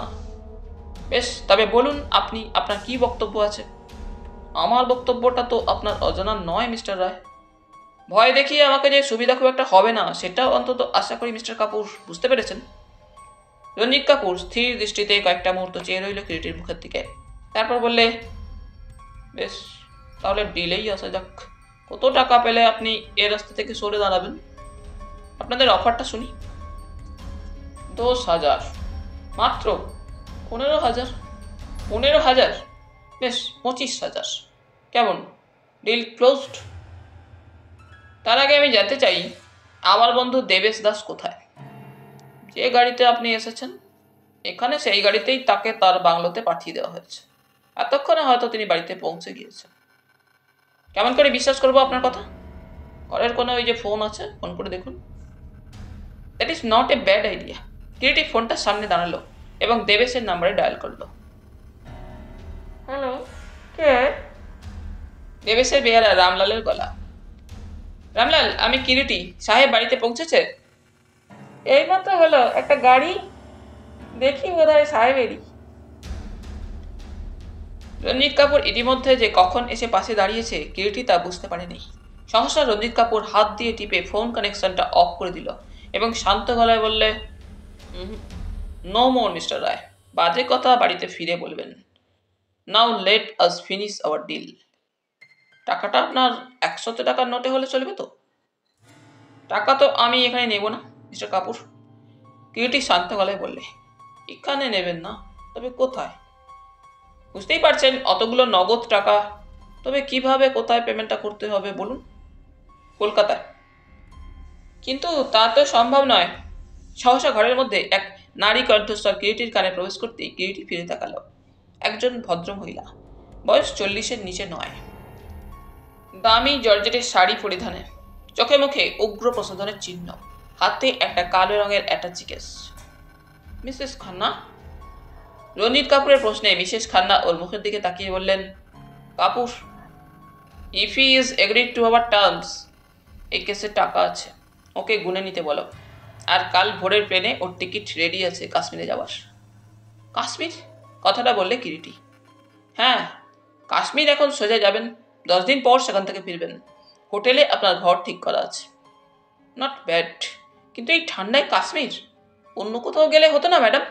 বেশ, তবে বলুন আপনি আপনার কি বক্তব্য আছে? আমার বক্তব্যটা তো আপনার অজানা নয় মিস্টার রায়। ভয় দেখিয়ে আমাকে যে সুবিধা খুব একটা হবে না সেটাও অন্তত আশা করি মিস্টার কাপুর বুঝতে পেরেছেন। রঞ্জিত কাপুর স্থির দৃষ্টিতে কয়েকটা মুহূর্ত চেয়ে রইল কিরিটির মুখের দিকে। তারপর বললে, বেশ, তাহলে ডিলেই আসা যাক। কত টাকা পেলে আপনি এ রাস্তা থেকে সরে দাঁড়াবেন? আপনাদের অফারটা শুনি। 10,000। মাত্র 15,000? 15,000? বেশ, 25,000। কেমন, ডিল ক্লোজড? তার আগে আমি জানতে চাই আমার বন্ধু দেবেশ দাস কোথায়? যে গাড়িতে আপনি এসেছেন এখানে সেই গাড়িতেই তাকে তার বাংলোতে পাঠিয়ে দেওয়া হয়েছে। এতক্ষণে হয়তো তিনি বাড়িতে পৌঁছে গিয়েছেন। কেমন করে বিশ্বাস করবো আপনার কথা? ঘরের কোনো ওই যে ফোন আছে, ফোন করে দেখুন। That is not a bad idea. Kiriti ফোনটার সামনে দাঁড়ালো এবং দেবেশের নাম্বারে ডায়াল করলো। হ্যালো, কে? দেবেশের বেয়ারা রামলালের গলা। রামলাল, আমি কিরিটি। সাহেব বাড়িতে পৌঁছেছে? এইমাত্র হলো, একটা গাড়ি দেখি বোধ হয় সাহেবেরই। রঞ্জিত কাপুর ইতিমধ্যে যে কখন এসে পাশে দাঁড়িয়েছে কিরিটি তা বুঝতে পারেনি। সহসা রঞ্জিত কাপুর হাত দিয়ে টিপে ফোন কানেকশনটা অফ করে দিল এবং শান্ত গলায় বললে, নো মোর মিস্টার রায়, বাজে কথা বাড়িতে ফিরে বলবেন। Now let us finish our deal. টাকাটা আপনার 100 টাকার নোটে হলে চলবে তো? টাকা তো আমি এখানে নেব না মিস্টার কাপুর, কিরিটি শান্ত গলায় বললে। এখানে নেবেন না? তবে কোথায়? বুঝতেই পারছেন অতগুলো নগদ টাকা। তবে কিভাবে কোথায় পেমেন্টটা করতে হবে বলুন? কলকাতায়। কিন্তু তা তো সম্ভব নয়। সহসা ঘরের মধ্যে এক নারী কণ্ঠস্বর কিরিটির কানে প্রবেশ করতেই কিরিটি ফিরে তাকালো। একজন ভদ্র মহিলা, বয়স 40-এর নিচে নয়। দামি জর্জেটের শাড়ি পরিধানে, চোখে মুখে উগ্র প্রসাধনের চিহ্ন, হাতে একটা কালো রঙের অ্যাটাচি কেস। মিসেস খান্না? রঞ্জিত কাপুরের প্রশ্নে মিসেস খান্না ওর মুখের দিকে তাকিয়ে বললেন, Kapoor, if he is agreed to our terms, এই কেসে টাকা আছে, ওকে গুনে নিতে বলো। আর কাল ভোরের ট্রেনে ওর টিকিট রেডি আছে কাশ্মীরে যাওয়ার। কাশ্মীর? কথাটা বললে কিরিটি। হ্যাঁ, কাশ্মীর এখন সোজা যাবেন, 10 দিন পর সেখান থেকে ফিরবেন। হোটেলে আপনার ঘর ঠিক করা আছে। নট ব্যাড, কিন্তু এই ঠান্ডায় কাশ্মীর? অন্য কোথাও গেলে হতো না ম্যাডাম?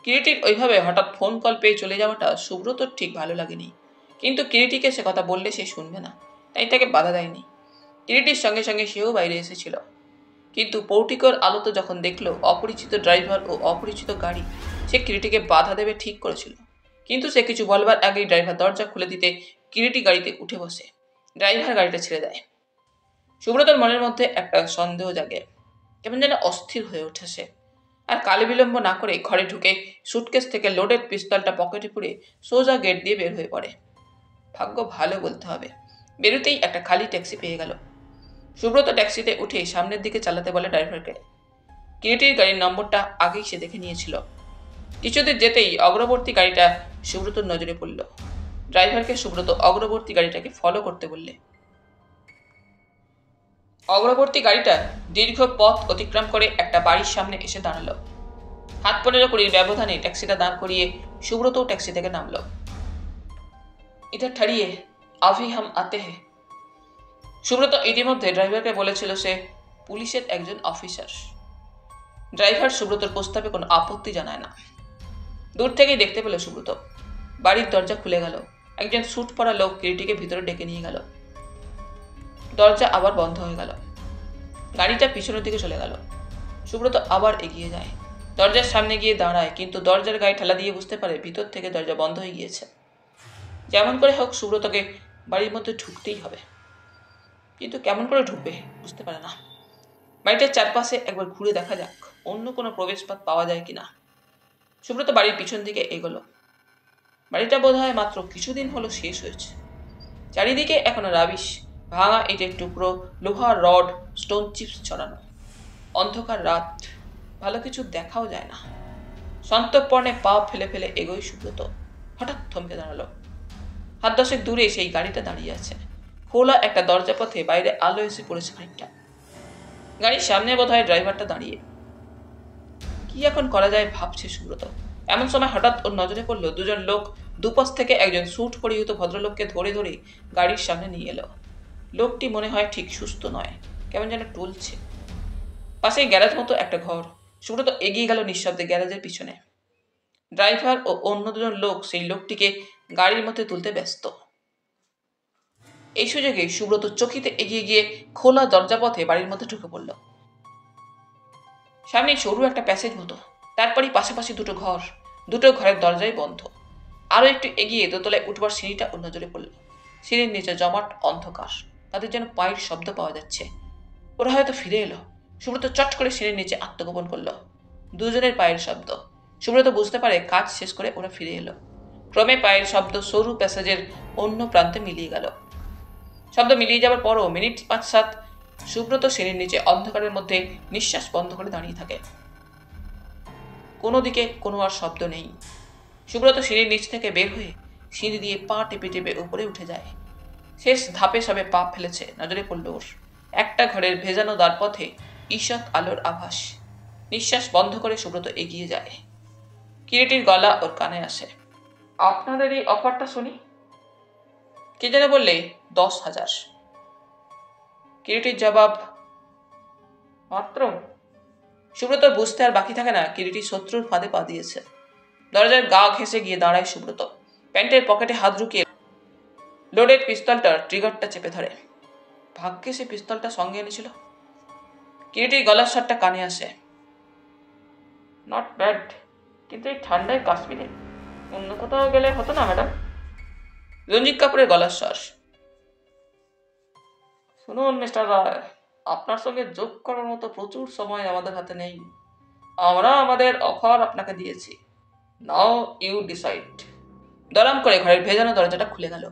কিরিটির ওইভাবে হঠাৎ ফোন কল পেয়ে চলে যাওয়াটা সুব্রতর ঠিক ভালো লাগেনি। কিন্তু কিরিটিকে সে কথা বললে সে শুনবে না, তাই তাকে বাধা দেয়নি। কিরিটির সঙ্গে সঙ্গে সেও বাইরে এসেছিল। কিন্তু পৌটিকর আলোতে যখন দেখলো অপরিচিত ড্রাইভার ও অপরিচিত গাড়ি, সে কিরিটিকে বাধা দেবে ঠিক করেছিল। কিন্তু সে কিছু বলবার আগেই ড্রাইভার দরজা খুলে দিতে কিরিটি গাড়িতে উঠে বসে। ড্রাইভার গাড়িটা ছেড়ে দেয়। সুব্রতর মনের মধ্যে একটা সন্দেহ জাগে, কেমন যেন অস্থির হয়ে ওঠে সে। আর কালে বিলম্ব না করে ঘরে ঢুকে সুটকেস থেকে লোডেড পিস্তলটা পকেটে পুরে সোজা গেট দিয়ে বের হয়ে পড়ে। ভাগ্য ভালো বলতে হবে, বেরোতেই একটা খালি ট্যাক্সি পেয়ে গেল। সুব্রত ট্যাক্সিতে উঠে সামনের দিকে চালাতে বলে ড্রাইভারকে। কিরিটির গাড়ির নম্বরটা আগেই সে দেখে নিয়েছিল। কিছুদূর যেতেই অগ্রবর্তী গাড়িটা সুব্রতর নজরে পড়ল। ড্রাইভারকে সুব্রত অগ্রবর্তী গাড়িটাকে ফলো করতে বললে। অগ্রবর্তী গাড়িটা দীর্ঘ পথ অতিক্রম করে একটা বাড়ির সামনে এসে দাঁড়ালো। হাত 15-20 ব্যবধানে ট্যাক্সিটা দাঁড় করিয়ে সুব্রত ট্যাক্সি থেকে নামলো। ইধার ঠাড়িয়ে, আভি হাম আতে হে। সুব্রত ইতিমধ্যে ড্রাইভারকে বলেছিল সে পুলিশের একজন অফিসার। ড্রাইভার সুব্রতর প্রস্তাবে কোনো আপত্তি জানায় না। দূর থেকেই দেখতে পেল সুব্রত। বাড়ির দরজা খুলে গেল। একজন স্যুট পরা লোক কিরিটিকে ভিতরে ডেকে নিয়ে গেল। দরজা আবার বন্ধ হয়ে গেল। গাড়িটা পিছনের দিকে চলে গেল। সুব্রত আবার এগিয়ে যায়, দরজার সামনে গিয়ে দাঁড়ায়, কিন্তু দরজার গায়ে ঠেলা দিয়ে বুঝতে পারে ভিতর থেকে দরজা বন্ধ হয়ে গিয়েছে। যেমন করে হোক সুব্রতকে বাড়ির মধ্যে ঢুকতেই হবে, কিন্তু কেমন করে ঢুকবে বুঝতে পারে না। বাড়িটার চারপাশে একবার ঘুরে দেখা যাক অন্য কোনো প্রবেশপথ পাওয়া যায় কিনা। সুব্রত বাড়ির পিছন দিকে এগোলো। বাড়িটা বোধ হয় মাত্র কিছুদিন হলো শেষ হয়েছে। চারিদিকে এখনো রাবিশ, ভাঙা ইটের টুকরো, লোহার রড, স্টোন চিপস ছড়ানো। অন্ধকার রাত, ভালো কিছু দেখাও যায় না। সন্তর্পণে পা ফেলে ফেলে এগোয় সুব্রত। হঠাৎ থমকে দাঁড়ালো। হাত 10 দূরে সেই গাড়িটা দাঁড়িয়ে আছে। খোলা একটা দরজা পথে বাইরে আলো এসে পড়েছে খানিকটা। গাড়ির সামনে বোধহয় ড্রাইভারটা দাঁড়িয়ে। কি এখন করা যায় ভাবছে সুব্রত। এমন সময় হঠাৎ ওর নজরে পড়লো দুজন লোক দুপাশ থেকে একজন স্যুট পরিহিত ভদ্রলোককে ধরে ধরে গাড়ির সামনে নিয়ে এলো। লোকটি মনে হয় ঠিক সুস্থ নয়, কেমন যেন টলছে। পাশেই গ্যারেজ মতো একটা ঘর। সুব্রত এগিয়ে গেল নিঃশব্দে গ্যারেজের পিছনে। ড্রাইভার ও অন্য দুজন লোক সেই লোকটিকে গাড়ির মধ্যে তুলতে ব্যস্ত। এই সুযোগে সুব্রত চকিতে এগিয়ে গিয়ে খোলা দরজাপথে বাড়ির মধ্যে ঢুকে পড়ল। সামনে সরু একটা প্যাসেজ মতো, তারপরই পাশাপাশি দুটো ঘর, দুটো ঘরের দরজাই বন্ধ। আরও একটু এগিয়ে দোতলায় উঠবার সিঁড়িটা ওর নজরে পড়ল। সিঁড়ির নিচে জমাট অন্ধকার, তাদের যেন পায়ের শব্দ পাওয়া যাচ্ছে। ওরা হয়তো ফিরে এলো। সুব্রত চট করে সিঁড়ির নিচে আত্মগোপন করল। দুজনের পায়ের শব্দ। সুব্রত বুঝতে পারে কাজ শেষ করে ওরা ফিরে এলো। ক্রমে পায়ের শব্দ সরু প্যাসেজের অন্য প্রান্তে মিলিয়ে গেল। শব্দ মিলিয়ে যাবার পরও মিনিট 5-7 সুব্রত সিঁড়ির নিচে অন্ধকারের মধ্যে নিঃশ্বাস বন্ধ করে দাঁড়িয়ে থাকে। কোনো দিকে কোনো আর শব্দ নেই। সুব্রত সিঁড়ির নিচ থেকে বের হয়ে সিঁড়ি দিয়ে পা টেপে টেপে উপরে উঠে যায়। শেষ ধাপে সবে পা ফেলেছে, নজরে পড়ল ওর একটা ঘরের ভেজানো দ্বারপথে ঈষৎ আলোর আভাস। নিঃশ্বাস বন্ধ করে সুব্রত এগিয়ে যায়। কিরিটির গলা ওর কানে আসে। আপনাদের এই অফারটা শুনি। কে যেন বললে 10,000। কিরিটির জবাব, মাত্র। সুব্রত বুঝতে আর বাকি থাকে না কিরিটি শত্রুর ফাঁদে পা দিয়েছে। দরজার গা ঘেঁষে গিয়ে দাঁড়ায় সুব্রত। প্যান্টের পকেটে হাত ঢুকিয়ে লোডেড পিস্তলটার ট্রিগারটা চেপে ধরে। ভাগ্যে সে পিস্তলটা সঙ্গে এনেছিল। কিরিটির গলার স্বরটা কানে আসে। নট ব্যাড, কিন্তু এই ঠান্ডায় কাশ্মীরে অন্য কোথাও গেলে হতো না ম্যাডাম? রঞ্জিত কাপুরের গলার স্বর। শুনুন মিস্টার রায়, আপনার সঙ্গে যোগ করার মতো প্রচুর সময় আমাদের হাতে নেই। আমরা আমাদের অফার আপনাকে দিয়েছি। Now you decide. দরাম করে ঘরের ভেজানো দরজাটা খুলে গেল।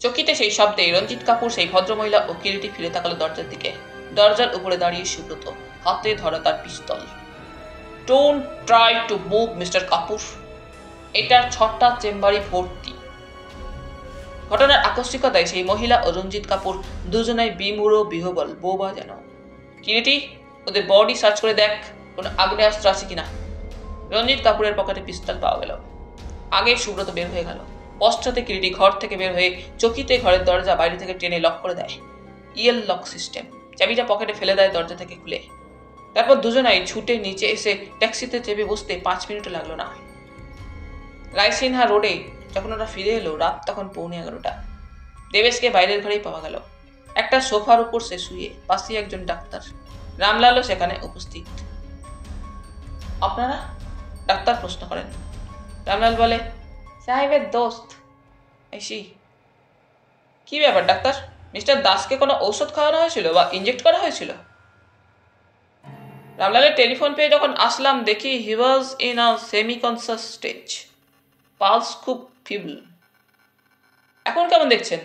চকিতে সেই শব্দে রঞ্জিত কাপুর, সেই ভদ্রমহিলা ও কিরিটি ফিরে তাকালো দরজার দিকে। দরজার উপরে দাঁড়িয়ে সুব্রত, হাতে ধরা তার pistol. Don't try to move Mister Kapoor. এটার 6টা চেম্বারই ভর্তি। ঘটনার আকস্মিকতায় সেই মহিলা ও রঞ্জিত কাপুর দুজনাই বিমূঢ় বিহবল, বোবা যেন। কিরিটি, ওদের বডি সার্চ করে দেখ কোনো আগ্নেয়াস্ত্র আছে কিনা। রঞ্জিত কাপুরের পকেটে পিস্তল পাওয়া গেল। আগে সুব্রত বের হয়ে গেল। পশ্চাতে কিরিটি ঘর থেকে বের হয়ে চকিতে ঘরের দরজা বাইরে থেকে টেনে লক করে দেয়। El lock system. চাবিটা পকেটে ফেলে দেয় দরজা থেকে খুলে। তারপর দুজনাই ছুটে নিচে এসে ট্যাক্সিতে চেপে বসতে 5 মিনিটও লাগলো না। রায়সিনহা রোডে যখন ওরা ফিরে এলো, রাত তখন 11:45। দেবেশকে বাইরের ঘরেই পাওয়া গেল। একটা সোফার উপর সে শুয়ে, পাশে একজন ডাক্তার। রামলালও সেখানে উপস্থিত। আপনারা? ডাক্তার প্রশ্ন করেন। রামলাল বলে, সাহেবের দোস্ত। এসি। কি ব্যাপার ডাক্তার? মিস্টার দাসকে কোনো ঔষধ খাওয়ানো হয়েছিল বা ইনজেক্ট করা হয়েছিল? রামলালের টেলিফোন পেয়ে যখন আসলাম দেখি he was in a semi conscious stage. Pulse খুব ফিবল। এখন কেমন দেখছেন?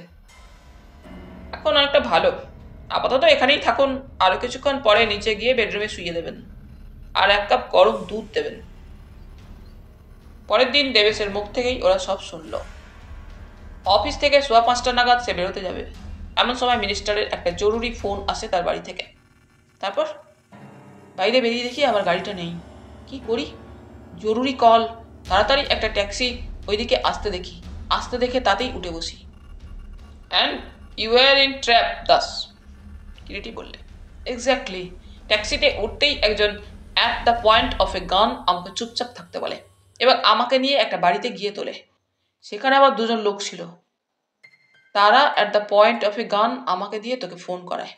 এখন অনেকটা ভালো। আপাতত এখানেই থাকুন, আরও কিছুক্ষণ পরে নিচে গিয়ে বেডরুমে শুয়ে দেবেন, আর 1 কাপ গরম দুধ দেবেন। পরের দিন দেবেশের মুখ থেকেই ওরা সব শুনল। অফিস থেকে 5:15 নাগাদ সে বেরোতে যাবে। এমন সময় মিনিস্টারের একটা জরুরি ফোন আসে তার বাড়ি থেকে। তারপর বাইরে বেরিয়ে দেখি আমার গাড়িটা নেই। কি করি? জরুরি কল, তাড়াতাড়ি একটা ট্যাক্সি ওইদিকে আসতে দেখি। আসতে দেখে তাতেই উঠে বসি। And you are in trap thus, Kiriti বললে। এক্স্যাক্টলি। ট্যাক্সিতে উঠতেই একজন at the point of a gun আমাকে চুপচাপ থাকতে বলে, এবার আমাকে নিয়ে একটা বাড়িতে গিয়ে তোলে। সেখানে আবার 2জন লোক ছিল। তারা at the point of a gun আমাকে দিয়ে তোকে ফোন করায়।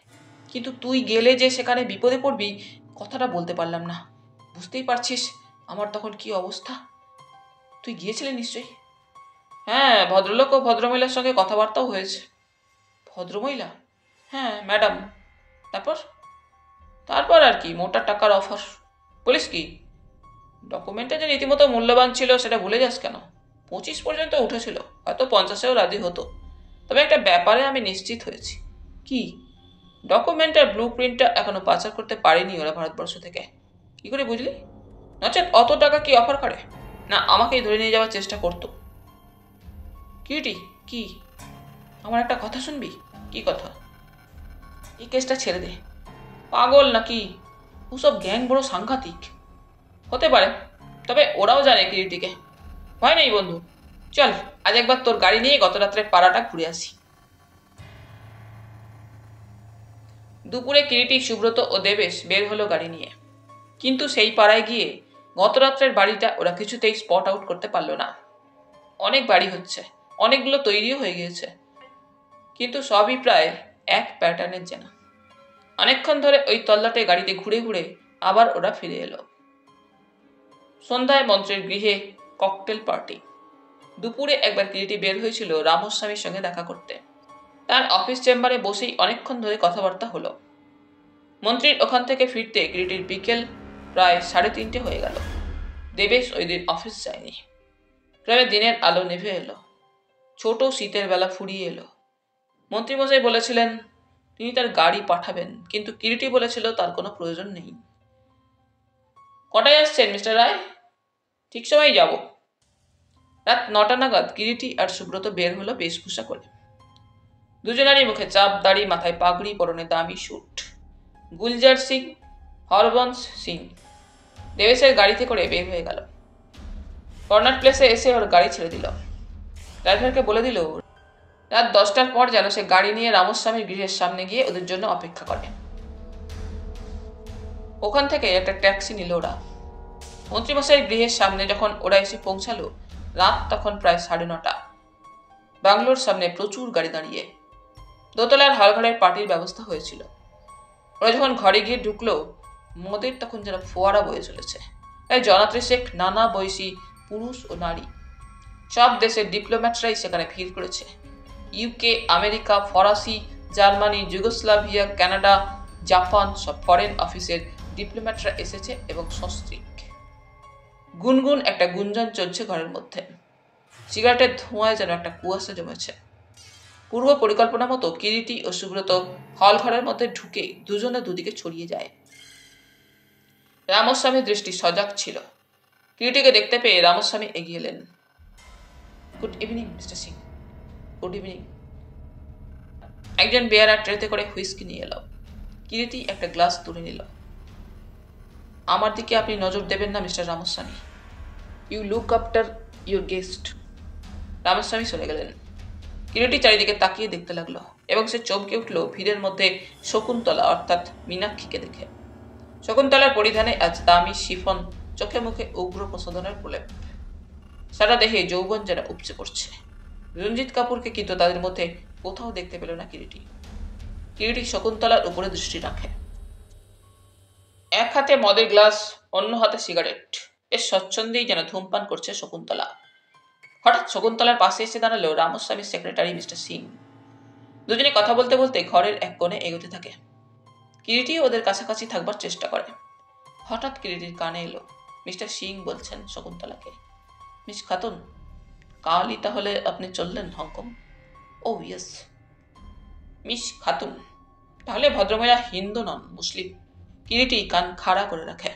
কিন্তু তুই গেলে যে সেখানে বিপদে পড়বি কথাটা বলতে পারলাম না। বুঝতেই পারছিস আমার তখন কি অবস্থা। তুই গিয়েছিলি নিশ্চয়ই? হ্যাঁ, ভদ্রলোক ও ভদ্রমহিলার সঙ্গে কথাবার্তাও হয়েছে। ভদ্রমহিলা? হ্যাঁ, ম্যাডাম। তারপর? তারপর আর কি, মোটা টাকার অফার। বলিস কি? ডকুমেন্টে যে রীতিমতো মূল্যবান ছিল সেটা ভুলে যাস কেন? 25 পর্যন্ত উঠেছিল, হয়তো 50-এও রাজি হতো। তবে একটা ব্যাপারে আমি নিশ্চিত হয়েছি। কি? ডকুমেন্টের ব্লু প্রিন্টটা এখনো পাচার করতে পারেনি ওরা ভারতবর্ষ থেকে। কি করে বুঝলি? নচেত অত টাকা কি অফার করে? না, আমাকেই ধরে নিয়ে যাওয়ার চেষ্টা করতো। কিউটি, কি? আমার একটা কথা শুনবি? কি কথা? এই কেসটা ছেড়ে দে। পাগল নাকি? ওসব গ্যাং বড় সাংঘাতিক। হতে পারে, তবে ওরাও জানে কিরিটিকে। ভয় নেই বন্ধু, চল আজ একবার তোর গাড়ি নিয়ে গত রাত্রে পাড়াটা ঘুরে আসি। দুপুরে কিরিটি, সুব্রত ও দেবেশ বের হলো গাড়ি নিয়ে। কিন্তু সেই পাড়ায় গিয়ে গত রাত্রের বাড়িটা ওরা কিছুতেই স্পট আউট করতে পারল না। অনেক বাড়ি হচ্ছে, অনেকগুলো তৈরিও হয়ে গিয়েছে, কিন্তু সবই প্রায় এক প্যাটার্নের যেন। অনেকক্ষণ ধরে ওই তল্লাটে গাড়িতে ঘুরে ঘুরে আবার ওরা ফিরে এলো। সন্ধ্যায় মন্ত্রীর গৃহে ককটেল পার্টি। দুপুরে একবার কিরিটি বের হয়েছিল রামস্বামীর সঙ্গে দেখা করতে। তার অফিস চেম্বারে বসেই অনেকক্ষণ ধরে কথাবার্তা হলো। মন্ত্রীর ওখান থেকে ফিরতে কিরিটির বিকেল প্রায় 3:30 হয়ে গেল। দেবেশ ওই দিন অফিস যায়নি। ক্রমে দিনের আলো নেভে এলো, ছোট শীতের বেলা ফুরিয়ে এলো। মন্ত্রীমশাই বলেছিলেন তিনি তার গাড়ি পাঠাবেন, কিন্তু কিরিটি বলেছিল তার কোনো প্রয়োজন নেই। কটায় আসছেন মিস্টার রায়? ঠিক সময় যাব। রাত 9টা নাগাদ কিরিটি আর সুব্রত বের হলো বেশভূষা করে। দুজনারই মুখে চাপ দাড়ি, মাথায় পাগড়ি, পরনে দামি স্যুট। গুলজার সিং, হরবংশ সিং দেবেশের গাড়িতে করে বের হয়ে গেল। কর্নার প্লেসে এসে ওর গাড়ি ছেড়ে দিল। ড্রাইভারকে বলে দিল রাত 10টার পর যেন সে গাড়ি নিয়ে রামস্বামীর গৃহের সামনে গিয়ে ওদের জন্য অপেক্ষা করে। ওখান থেকে একটা ট্যাক্সি নিল ওরা। মন্ত্রীমশাইয়ের গৃহের সামনে যখন ওরা এসে পৌঁছালো, রাত তখন প্রায় 9:30। বাংলোর সামনে প্রচুর গাড়ি দাঁড়িয়ে। দোতলার হলঘরের পার্টির ব্যবস্থা হয়েছিল। ওরা যখন ঘরে গিয়ে ঢুকলো, মদের তখন যেন ফোয়ারা বয়ে চলেছে। তাই জনাত্রিশেক নানা বয়সী পুরুষ ও নারী, সব দেশের ডিপ্লোম্যাটরাই সেখানে ভিড় করেছে। ইউকে, আমেরিকা, ফরাসি, জার্মানি, যুগোস্লাভিয়া, কানাডা, জাপান, সব ফরেন অফিসের ডিপ্লোম্যাটরা এসেছে এবং সস্ত্রীক। গুনগুন একটা গুঞ্জন চলছে ঘরের মধ্যে। সিগারেটের ধোঁয়ায় যেন একটা কুয়াশা জমেছে। পূর্ব পরিকল্পনা মতো কিরিটি ও সুব্রত হল ঘরের মধ্যে ঢুকে দুজনে দুদিকে ছড়িয়ে যায়। রামস্বামীর দৃষ্টি সজাগ ছিল। কিরিটিকে দেখতে পেয়ে রামস্বামী এগিয়ে এলেন। Good evening mister Singh. Good evening. একজন বেয়ারা ট্রেতে করে হুইস্কি নিয়ে এলো। কিরিটি একটা গ্লাস তুলে নিল। আমার দিকে আপনি নজর দেবেন না mister Ramaswamy. You look after your guest. Ramaswamy চলে গেলেন। কিরিটি চারিদিকে তাকিয়ে দেখতে লাগলো এবং সে চমকে উঠল ভিড়ের মধ্যে শকুন্তলা অর্থাৎ মীনাক্ষীকে দেখে। শকুন্তলার পরিধানে আজ দামি শিফন, চোখে মুখে উগ্র প্রসাধনের প্রলেপ। সারা দেহে যৌবন যেন উপচে পড়ছে। রঞ্জিত কাপুরকে কিন্তু তাদের মধ্যে কোথাও দেখতে পেল না কিরিটি। কিরিটি শকুন্তলার উপরে দৃষ্টি রাখে। এক হাতে মদের গ্লাস, অন্য হাতে সিগারেট। বেশ স্বচ্ছন্দেই যেন ধূমপান করছে শকুন্তলা। হঠাৎ শকুন্তলার পাশে এসে দাঁড়ালো রামস্বামীর সেক্রেটারি মিস্টার সিং। দুজনে কথা বলতে বলতে ঘরের এক কোণে এগোতে থাকে। কিরিটি ওদের কাছাকাছি থাকবার চেষ্টা করে। হঠাৎ কিরিটির কানে এলো মিস্টার সিং বলছেন শকুন্তলাকে, মিস খাতুন, কালই তাহলে আপনি চললেন হংকং? ও ইয়েস। মিস খাতুন, তাহলে ভদ্রমহিলা হিন্দু নন, মুসলিম। কিরিটি কান খাড়া করে রাখে।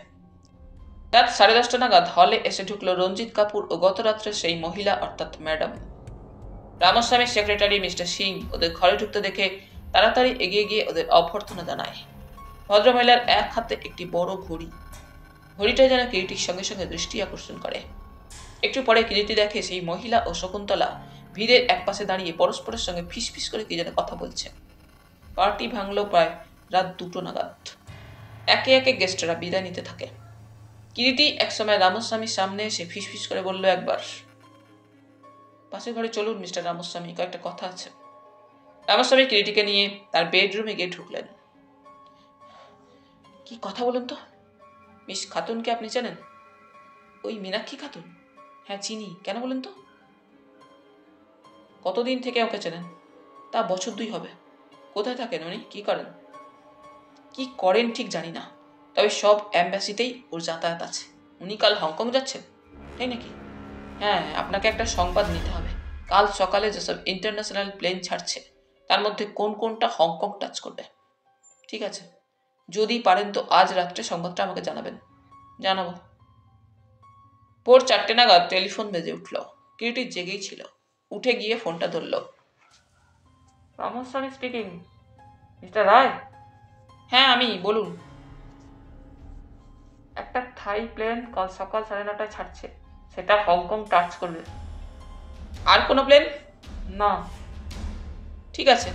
রাত 10:30 নাগাদ হলে এসে ঢুকলো রঞ্জিত কাপুর ও গত রাত্রে সেই মহিলা অর্থাৎ ম্যাডাম। রামস্বামীর সেক্রেটারি মিস্টার সিং ওদের ঘরে ঢুকতে দেখে তাড়াতাড়ি এগিয়ে গিয়ে ওদের অভ্যর্থনা জানায়। ভদ্রমহিলার এক হাতে একটি বড় ঘড়ি। ঘড়িটা যেন কিরিটির সঙ্গে সঙ্গে দৃষ্টি আকর্ষণ করে। একটু পরে কিরিটি দেখে সেই মহিলা ও শকুন্তলা ভিড়ের একপাশে দাঁড়িয়ে পরস্পরের সঙ্গে ফিসফিস করে কি যেন কথা বলছে। পার্টি ভাঙল প্রায় রাত 2টো নাগাদ। একে একে গেস্টরা বিদায় নিতে থাকে। কিরিটি একসময় রামস্বামীর সামনে এসে ফিসফিস করে বলল একবার, পাশের ঘরে চলুন মিস্টার রামস্বামী, কয়েকটা কথা আছে। রামস্বামী কিরিটিকে নিয়ে তার বেডরুমে গিয়ে ঢুকলেন। কি কথা বলুন তো? মিস খাতুনকে আপনি চেনেন? ওই মীনাক্ষী খাতুন? হ্যাঁ চিনি, কেন বলুন তো? কতদিন থেকে ওকে চেনেন? তা বছর 2 হবে। কোথায় থাকেন উনি? কি করেন? কি করেন ঠিক জানি না, তবে সব অ্যাম্বাসিতেই ওর যাতায়াত আছে। উনি কাল হংকং যাচ্ছেন, তাই নাকি? হ্যাঁ, আপনাকে একটা সংবাদ নিতে হবে। কাল সকালে যেসব ইন্টারন্যাশনাল প্লেন ছাড়ছে তার মধ্যে কোন কোনটা হংকং টাচ করবে। ঠিক আছে, যদি পারেন তো আজ রাত্রে সংবাদটা আমাকে জানাবেন। জানাবো। ভোর 4টে নাগাদ টেলিফোন বেজে উঠল। কিরিটি জেগেই ছিল। উঠে গিয়ে ফোনটা ধরল। রামস্বামী স্পিকিং। মিস্টার রায়? হ্যাঁ আমি, বলুন। একটা থাই প্লেন কাল সকাল 9:30টায় ছাড়ছে, সেটা হংকং টাচ করবে। আর কোনো প্লেন? না। ঠিক আছে,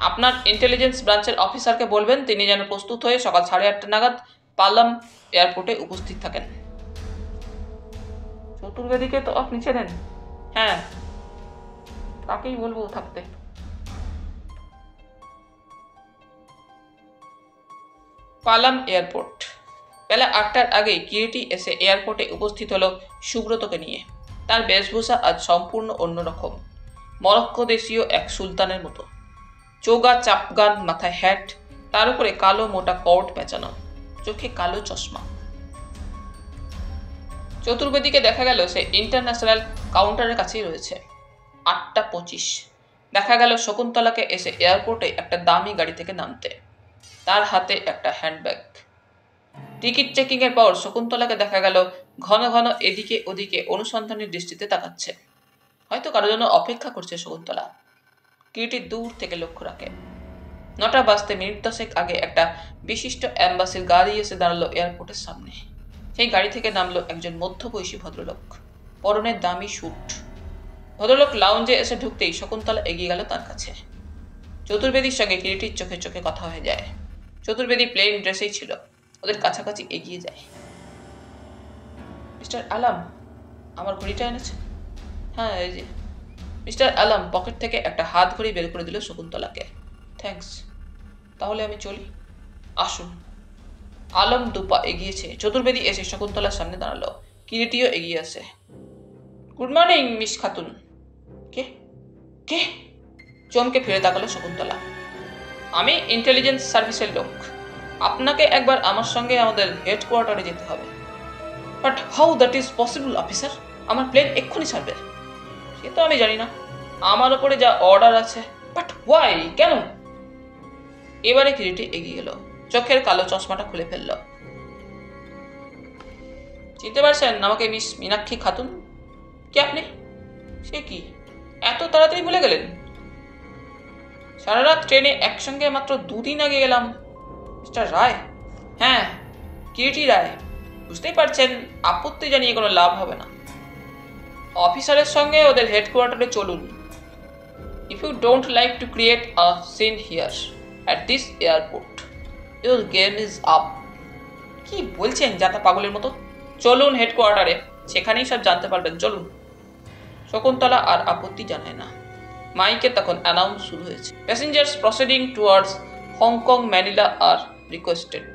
আপনার ইন্টেলিজেন্স ব্রাঞ্চের অফিসারকে বলবেন তিনি যেন প্রস্তুত হয়ে সকাল 8:30 নাগাদ পালাম এয়ারপোর্টে উপস্থিত থাকেন। চতুর্বেদীকে তো আপনি চেনেন? হ্যাঁ, তাকেই বলবো থাকতে। পালাম এয়ারপোর্ট। বেলা 8টার আগেই কিরিটি এসে এয়ারপোর্টে উপস্থিত হলো সুব্রতকে নিয়ে। তার বেশভূষা আজ সম্পূর্ণ অন্যরকম, মরক্কো দেশীয় এক সুলতানের মতো। চোগা চাপগান, মাথায় হ্যাট, তার উপরে কালো মোটা কোট পেঁচানো, চোখে কালো চশমা। চতুর্বেদীকে দেখা গেল সে ইন্টারন্যাশনাল কাউন্টারের কাছেই রয়েছে। 8:25। দেখা গেল শকুন্তলাকে এসে এয়ারপোর্টে একটা দামি গাড়ি থেকে নামতে, তার হাতে একটা হ্যান্ডব্যাগ। টিকিট চেকিংয়ের পর শকুন্তলাকে দেখা গেল ঘন ঘন এদিকে ওদিকে অনুসন্ধানী দৃষ্টিতে তাকাচ্ছে। হয়তো কারোর জন্য অপেক্ষা করছে শকুন্তলা। কিরিটি দূর থেকে লক্ষ্য রাখে। 9টা বাজতে মিনিট 10 আগে একটা বিশিষ্ট অ্যাম্বাসির গাড়ি এসে দাঁড়ালো এয়ারপোর্টের সামনে। সেই গাড়ি থেকে নামলো একজন মধ্যবয়সী ভদ্রলোক, পরনে দামি স্যুট। ভদ্রলোক লাউঞ্জে এসে ঢুকতেই শকুন্তলা এগিয়ে গেল তার কাছে। চতুর্বেদীর সঙ্গে কিরিটির চোখে চোখে কথা হয়ে যায়। চতুর্বেদী প্লেন ড্রেসেই ছিল, ওদের কাছাকাছি এগিয়ে যায়। মিস্টার আলাম, আমার ঘড়িটা এনেছে? হ্যাঁ এই যে। মিস্টার আলাম পকেট থেকে একটা হাত ঘড়ি বের করে দিল শকুন্তলাকে। থ্যাঙ্কস, তাহলে আমি চলি। আসুন। আলম দুপা এগিয়েছে। চতুর্বেদী এসে শকুন্তলার সামনে দাঁড়ালো। কিরিটিও এগিয়ে আসে। Good morning Miss Khatun. কে কে? চমকে ফিরে তাকালো শকুন্তলা। আমি ইন্টেলিজেন্স সার্ভিসের লোক। আপনাকে একবার আমার সঙ্গে আমাদের হেডকোয়ার্টারে যেতে হবে। But how that is possible officer? আমার প্লেন এক্ষুনি ছাড়বে। সে তো আমি জানি না, আমার ওপরে যা অর্ডার আছে। বাট হোয়াই, কেন? এবারে কিরিটি এগিয়ে গেল, চোখের কালো চশমাটা খুলে ফেলল। চিনতে পারছেন আমাকে মিস মীনাক্ষী খাতুন? কে আপনি? সে কি, এত তাড়াতাড়ি ভুলে গেলেন? সারা রাত ট্রেনে একসঙ্গে মাত্র 2 দিন আগে গেলাম। মিস্টার রায়? হ্যাঁ, কিরিটি রায়। বুঝতেই পারছেন আপত্তি জানিয়ে কোনো লাভ হবে না। অফিসারের সঙ্গে ওদের হেডকোয়ার্টারে চলুন। If you don't like to create a scene here at this airport, your game is up. কি বলছেন যাতা পাগলের মতো? চলুন হেডকোয়ার্টারে, সেখানেই সব জানতে পারবেন, চলুন। শকুন্তলা আর আপত্তি জানায় না। মাইকে তখন অ্যানাউন্স শুরু হয়েছে। Passengers proceeding towards Hong Kong Manila are requested.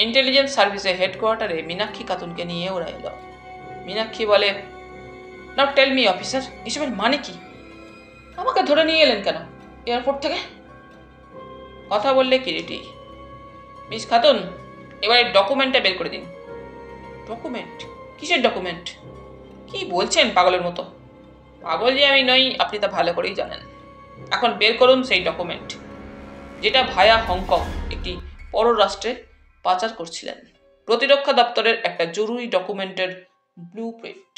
Intelligence সার্ভিসের হেডকোয়ার্টারে মীনাক্ষী খাতুনকে নিয়ে ওরা এলো। মীনাক্ষী বলে, নাও টেল মি অফিসার, এসবের মানে কি? আমাকে ধরে নিয়ে এলেন কেন এয়ারপোর্ট থেকে? কথা বললে কিরিটি। মিস খাতুন, এবারে ডকুমেন্টটা বের করে দিন। ডকুমেন্ট? কিসের ডকুমেন্ট? কি বলছেন পাগলের মতো? পাগল যে আমি নই আপনি তা ভালো করেই জানেন। এখন বের করুন সেই ডকুমেন্ট, যেটা ভায়া হংকং একটি পররাষ্ট্রে পাচার করছিলেন। প্রতিরক্ষা দপ্তরের একটা জরুরি ডকুমেন্টের ব্লু প্রিন্ট।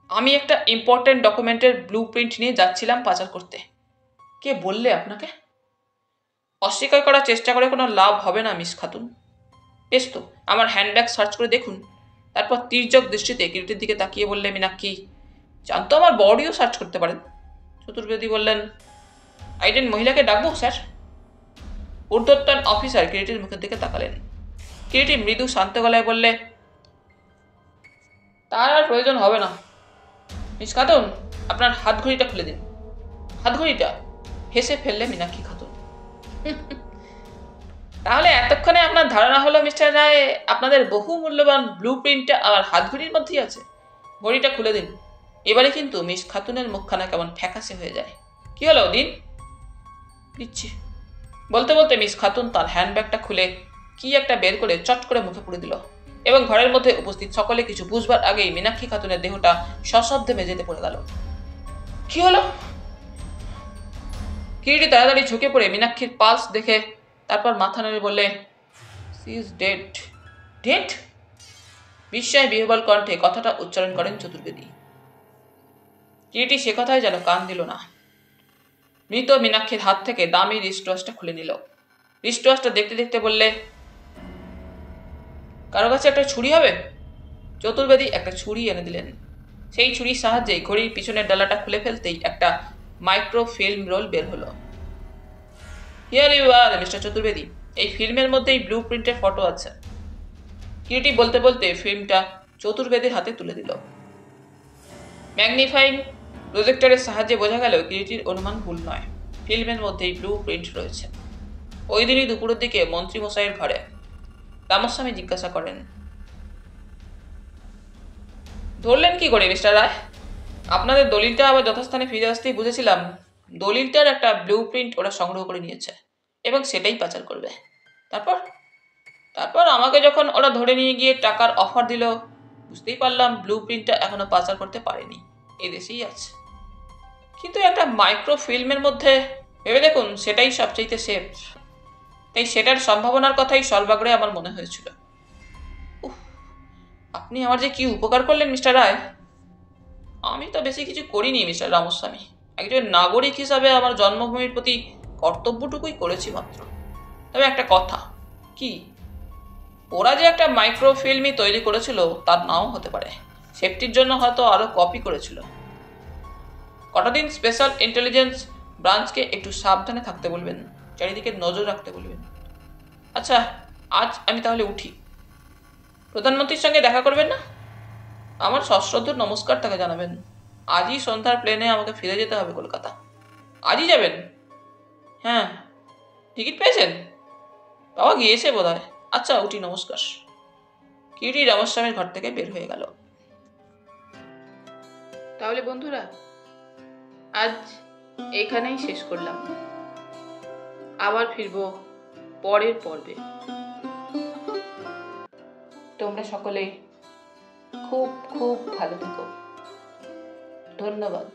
আমি একটা ইম্পর্টেন্ট ডকুমেন্টের ব্লু প্রিন্ট নিয়ে যাচ্ছিলাম পাচার করতে। কে বললে আপনাকে? অস্বীকার করার চেষ্টা করে কোনো লাভ হবে না মিস খাতুন। বেশ তো, আমার হ্যান্ডব্যাগ সার্চ করে দেখুন। তারপর তির্যক দৃষ্টিতে কিরিটির দিকে তাকিয়ে বললে মীনাক্ষী, জানতো আমার বডিও সার্চ করতে পারেন। চতুর্বেদী বললেন, আইডেন্ট মহিলাকে ডাকবো স্যার? ঊর্ধ্বতন অফিসার কিরিটির মুখের দিকে তাকালেন। কিরিটি মৃদু শান্ত গলায় বললে, তার আর প্রয়োজন হবে না। মিস খাতুন, আপনার হাত ঘড়িটা খুলে দিন। হাত ঘড়িটা? হেসে ফেললে মীনাক্ষী খাতুন। তাহলে এতক্ষণে আপনার ধারণা হলো মিস্টার রায়, আপনাদের বহু মূল্যবান ব্লু প্রিন্টটা আমার হাত ঘড়ির মধ্যেই আছে। ঘড়িটা খুলে দিন। এবারে কিন্তু মিস খাতুনের মুখখানা কেমন ফ্যাকাশে হয়ে যায়। কি হলো, দিন। দিচ্ছি। বলতে বলতে মিস খাতুন তার হ্যান্ডব্যাগটা খুলে কি একটা বের করে চট করে মুখে পুরে দিল, এবং ঘরের মধ্যে উপস্থিত সকলে কিছু বুঝবার আগেই মীনাক্ষী খাতুনের দেহটা সশব্দে মেঝেতে পড়ে গেল। কি হলো? কিরিটি তাড়াতাড়ি ঝুঁকে পড়ে মীনাক্ষীর পালস দেখে তারপর মাথা নেড়ে বললে, সি ইজ ডেড। ডেড? বিস্ময় বিহ্বল কণ্ঠে কথাটা উচ্চারণ করেন চতুর্বেদী। কিরিটি সে কথায় যেন কান দিল না। মৃত মীনাক্ষীর হাত থেকে দামি রিস্টওয়াচটা খুলে নিল। রিস্টওয়াচটা দেখতে দেখতে বললে, কারো কাছে একটা ছুরি হবে? চতুর্বেদী একটা ছুরি এনে দিলেন। সেই ছুরির সাহায্যে ঘড়ির পিছনের ডালাটা খুলে ফেলতেই একটা মাইক্রো ফিল্ম রোল বের হলো। Here you are mister Chaturvedi, এই ফিল্মের মধ্যেই ব্লু প্রিন্টের ফটো আছে। কিরিটি বলতে বলতে ফিল্মটা চতুর্বেদীর হাতে তুলে দিল। ম্যাগনিফাইং প্রজেক্টরের সাহায্যে বোঝা গেল কিরিটির অনুমান ভুল নয়, ফিল্মের মধ্যেই ব্লু প্রিন্ট রয়েছে। ওই দিনই দুপুরের দিকে মন্ত্রী মশাইয়ের ঘরে রামস্বামী জিজ্ঞাসা করেন, ধরলেন কি করে মিস্টার রায়? আপনাদের দলিলটা আবার যথাস্থানে ফিরে আসতেই বুঝেছিলাম দলিলটার একটা ব্লু প্রিন্ট ওরা সংগ্রহ করে নিয়েছে এবং সেটাই পাচার করবে। তারপর তারপর আমাকে যখন ওরা ধরে নিয়ে গিয়ে টাকার অফার দিল, বুঝতেই পারলাম ব্লু প্রিন্টটা এখনো পাচার করতে পারেনি, এদেশেই আছে। কিন্তু একটা মাইক্রো ফিল্মের মধ্যে ভেবে দেখুন, সেটাই সবচেয়ে সেফ। তাই সেটার সম্ভাবনার কথাই সর্বাগ্রে আমার মনে হয়েছিল। আপনি আমার যে কি উপকার করলেন মিস্টার রায়। আমি তো বেশি কিছু করিনি মিস্টার রামস্বামী, একজন নাগরিক হিসাবে আমার জন্মভূমির প্রতি কর্তব্যটুকুই করেছি মাত্র। তবে একটা কথা, কি ওরা যে একটা মাইক্রো ফিল্মই তৈরি করেছিল তার নাও হতে পারে, সেফটির জন্য হয়তো আরো কপি করেছিল। কটা দিন স্পেশাল ইন্টেলিজেন্স ব্রাঞ্চকে একটু সাবধানে থাকতে বলবেন, চারিদিকে নজর রাখতে বলবেন। আচ্ছা, আজ আমি তাহলে উঠি। প্রধানমন্ত্রীর সঙ্গে দেখা করবেন না? আমার সশ্রদ্ধ নমস্কার তাকে জানাবেন। আজই সন্ধ্যার প্লেনে আমাকে ফিরে যেতে হবে কলকাতা। আজই যাবেন? হ্যাঁ। টিকিট পেয়েছেন? পাওয়া গিয়েছে বোধ হয়। আচ্ছা, উঠি, নমস্কার। কিরিটি রামস্বামীর ঘর থেকে বের হয়ে গেল। তাহলে বন্ধুরা, আজ এইখানেই শেষ করলাম। আবার ফিরবো পরের পর্বে। তোমরা সকলে খুব খুব ভালো থেকো। ধন্যবাদ।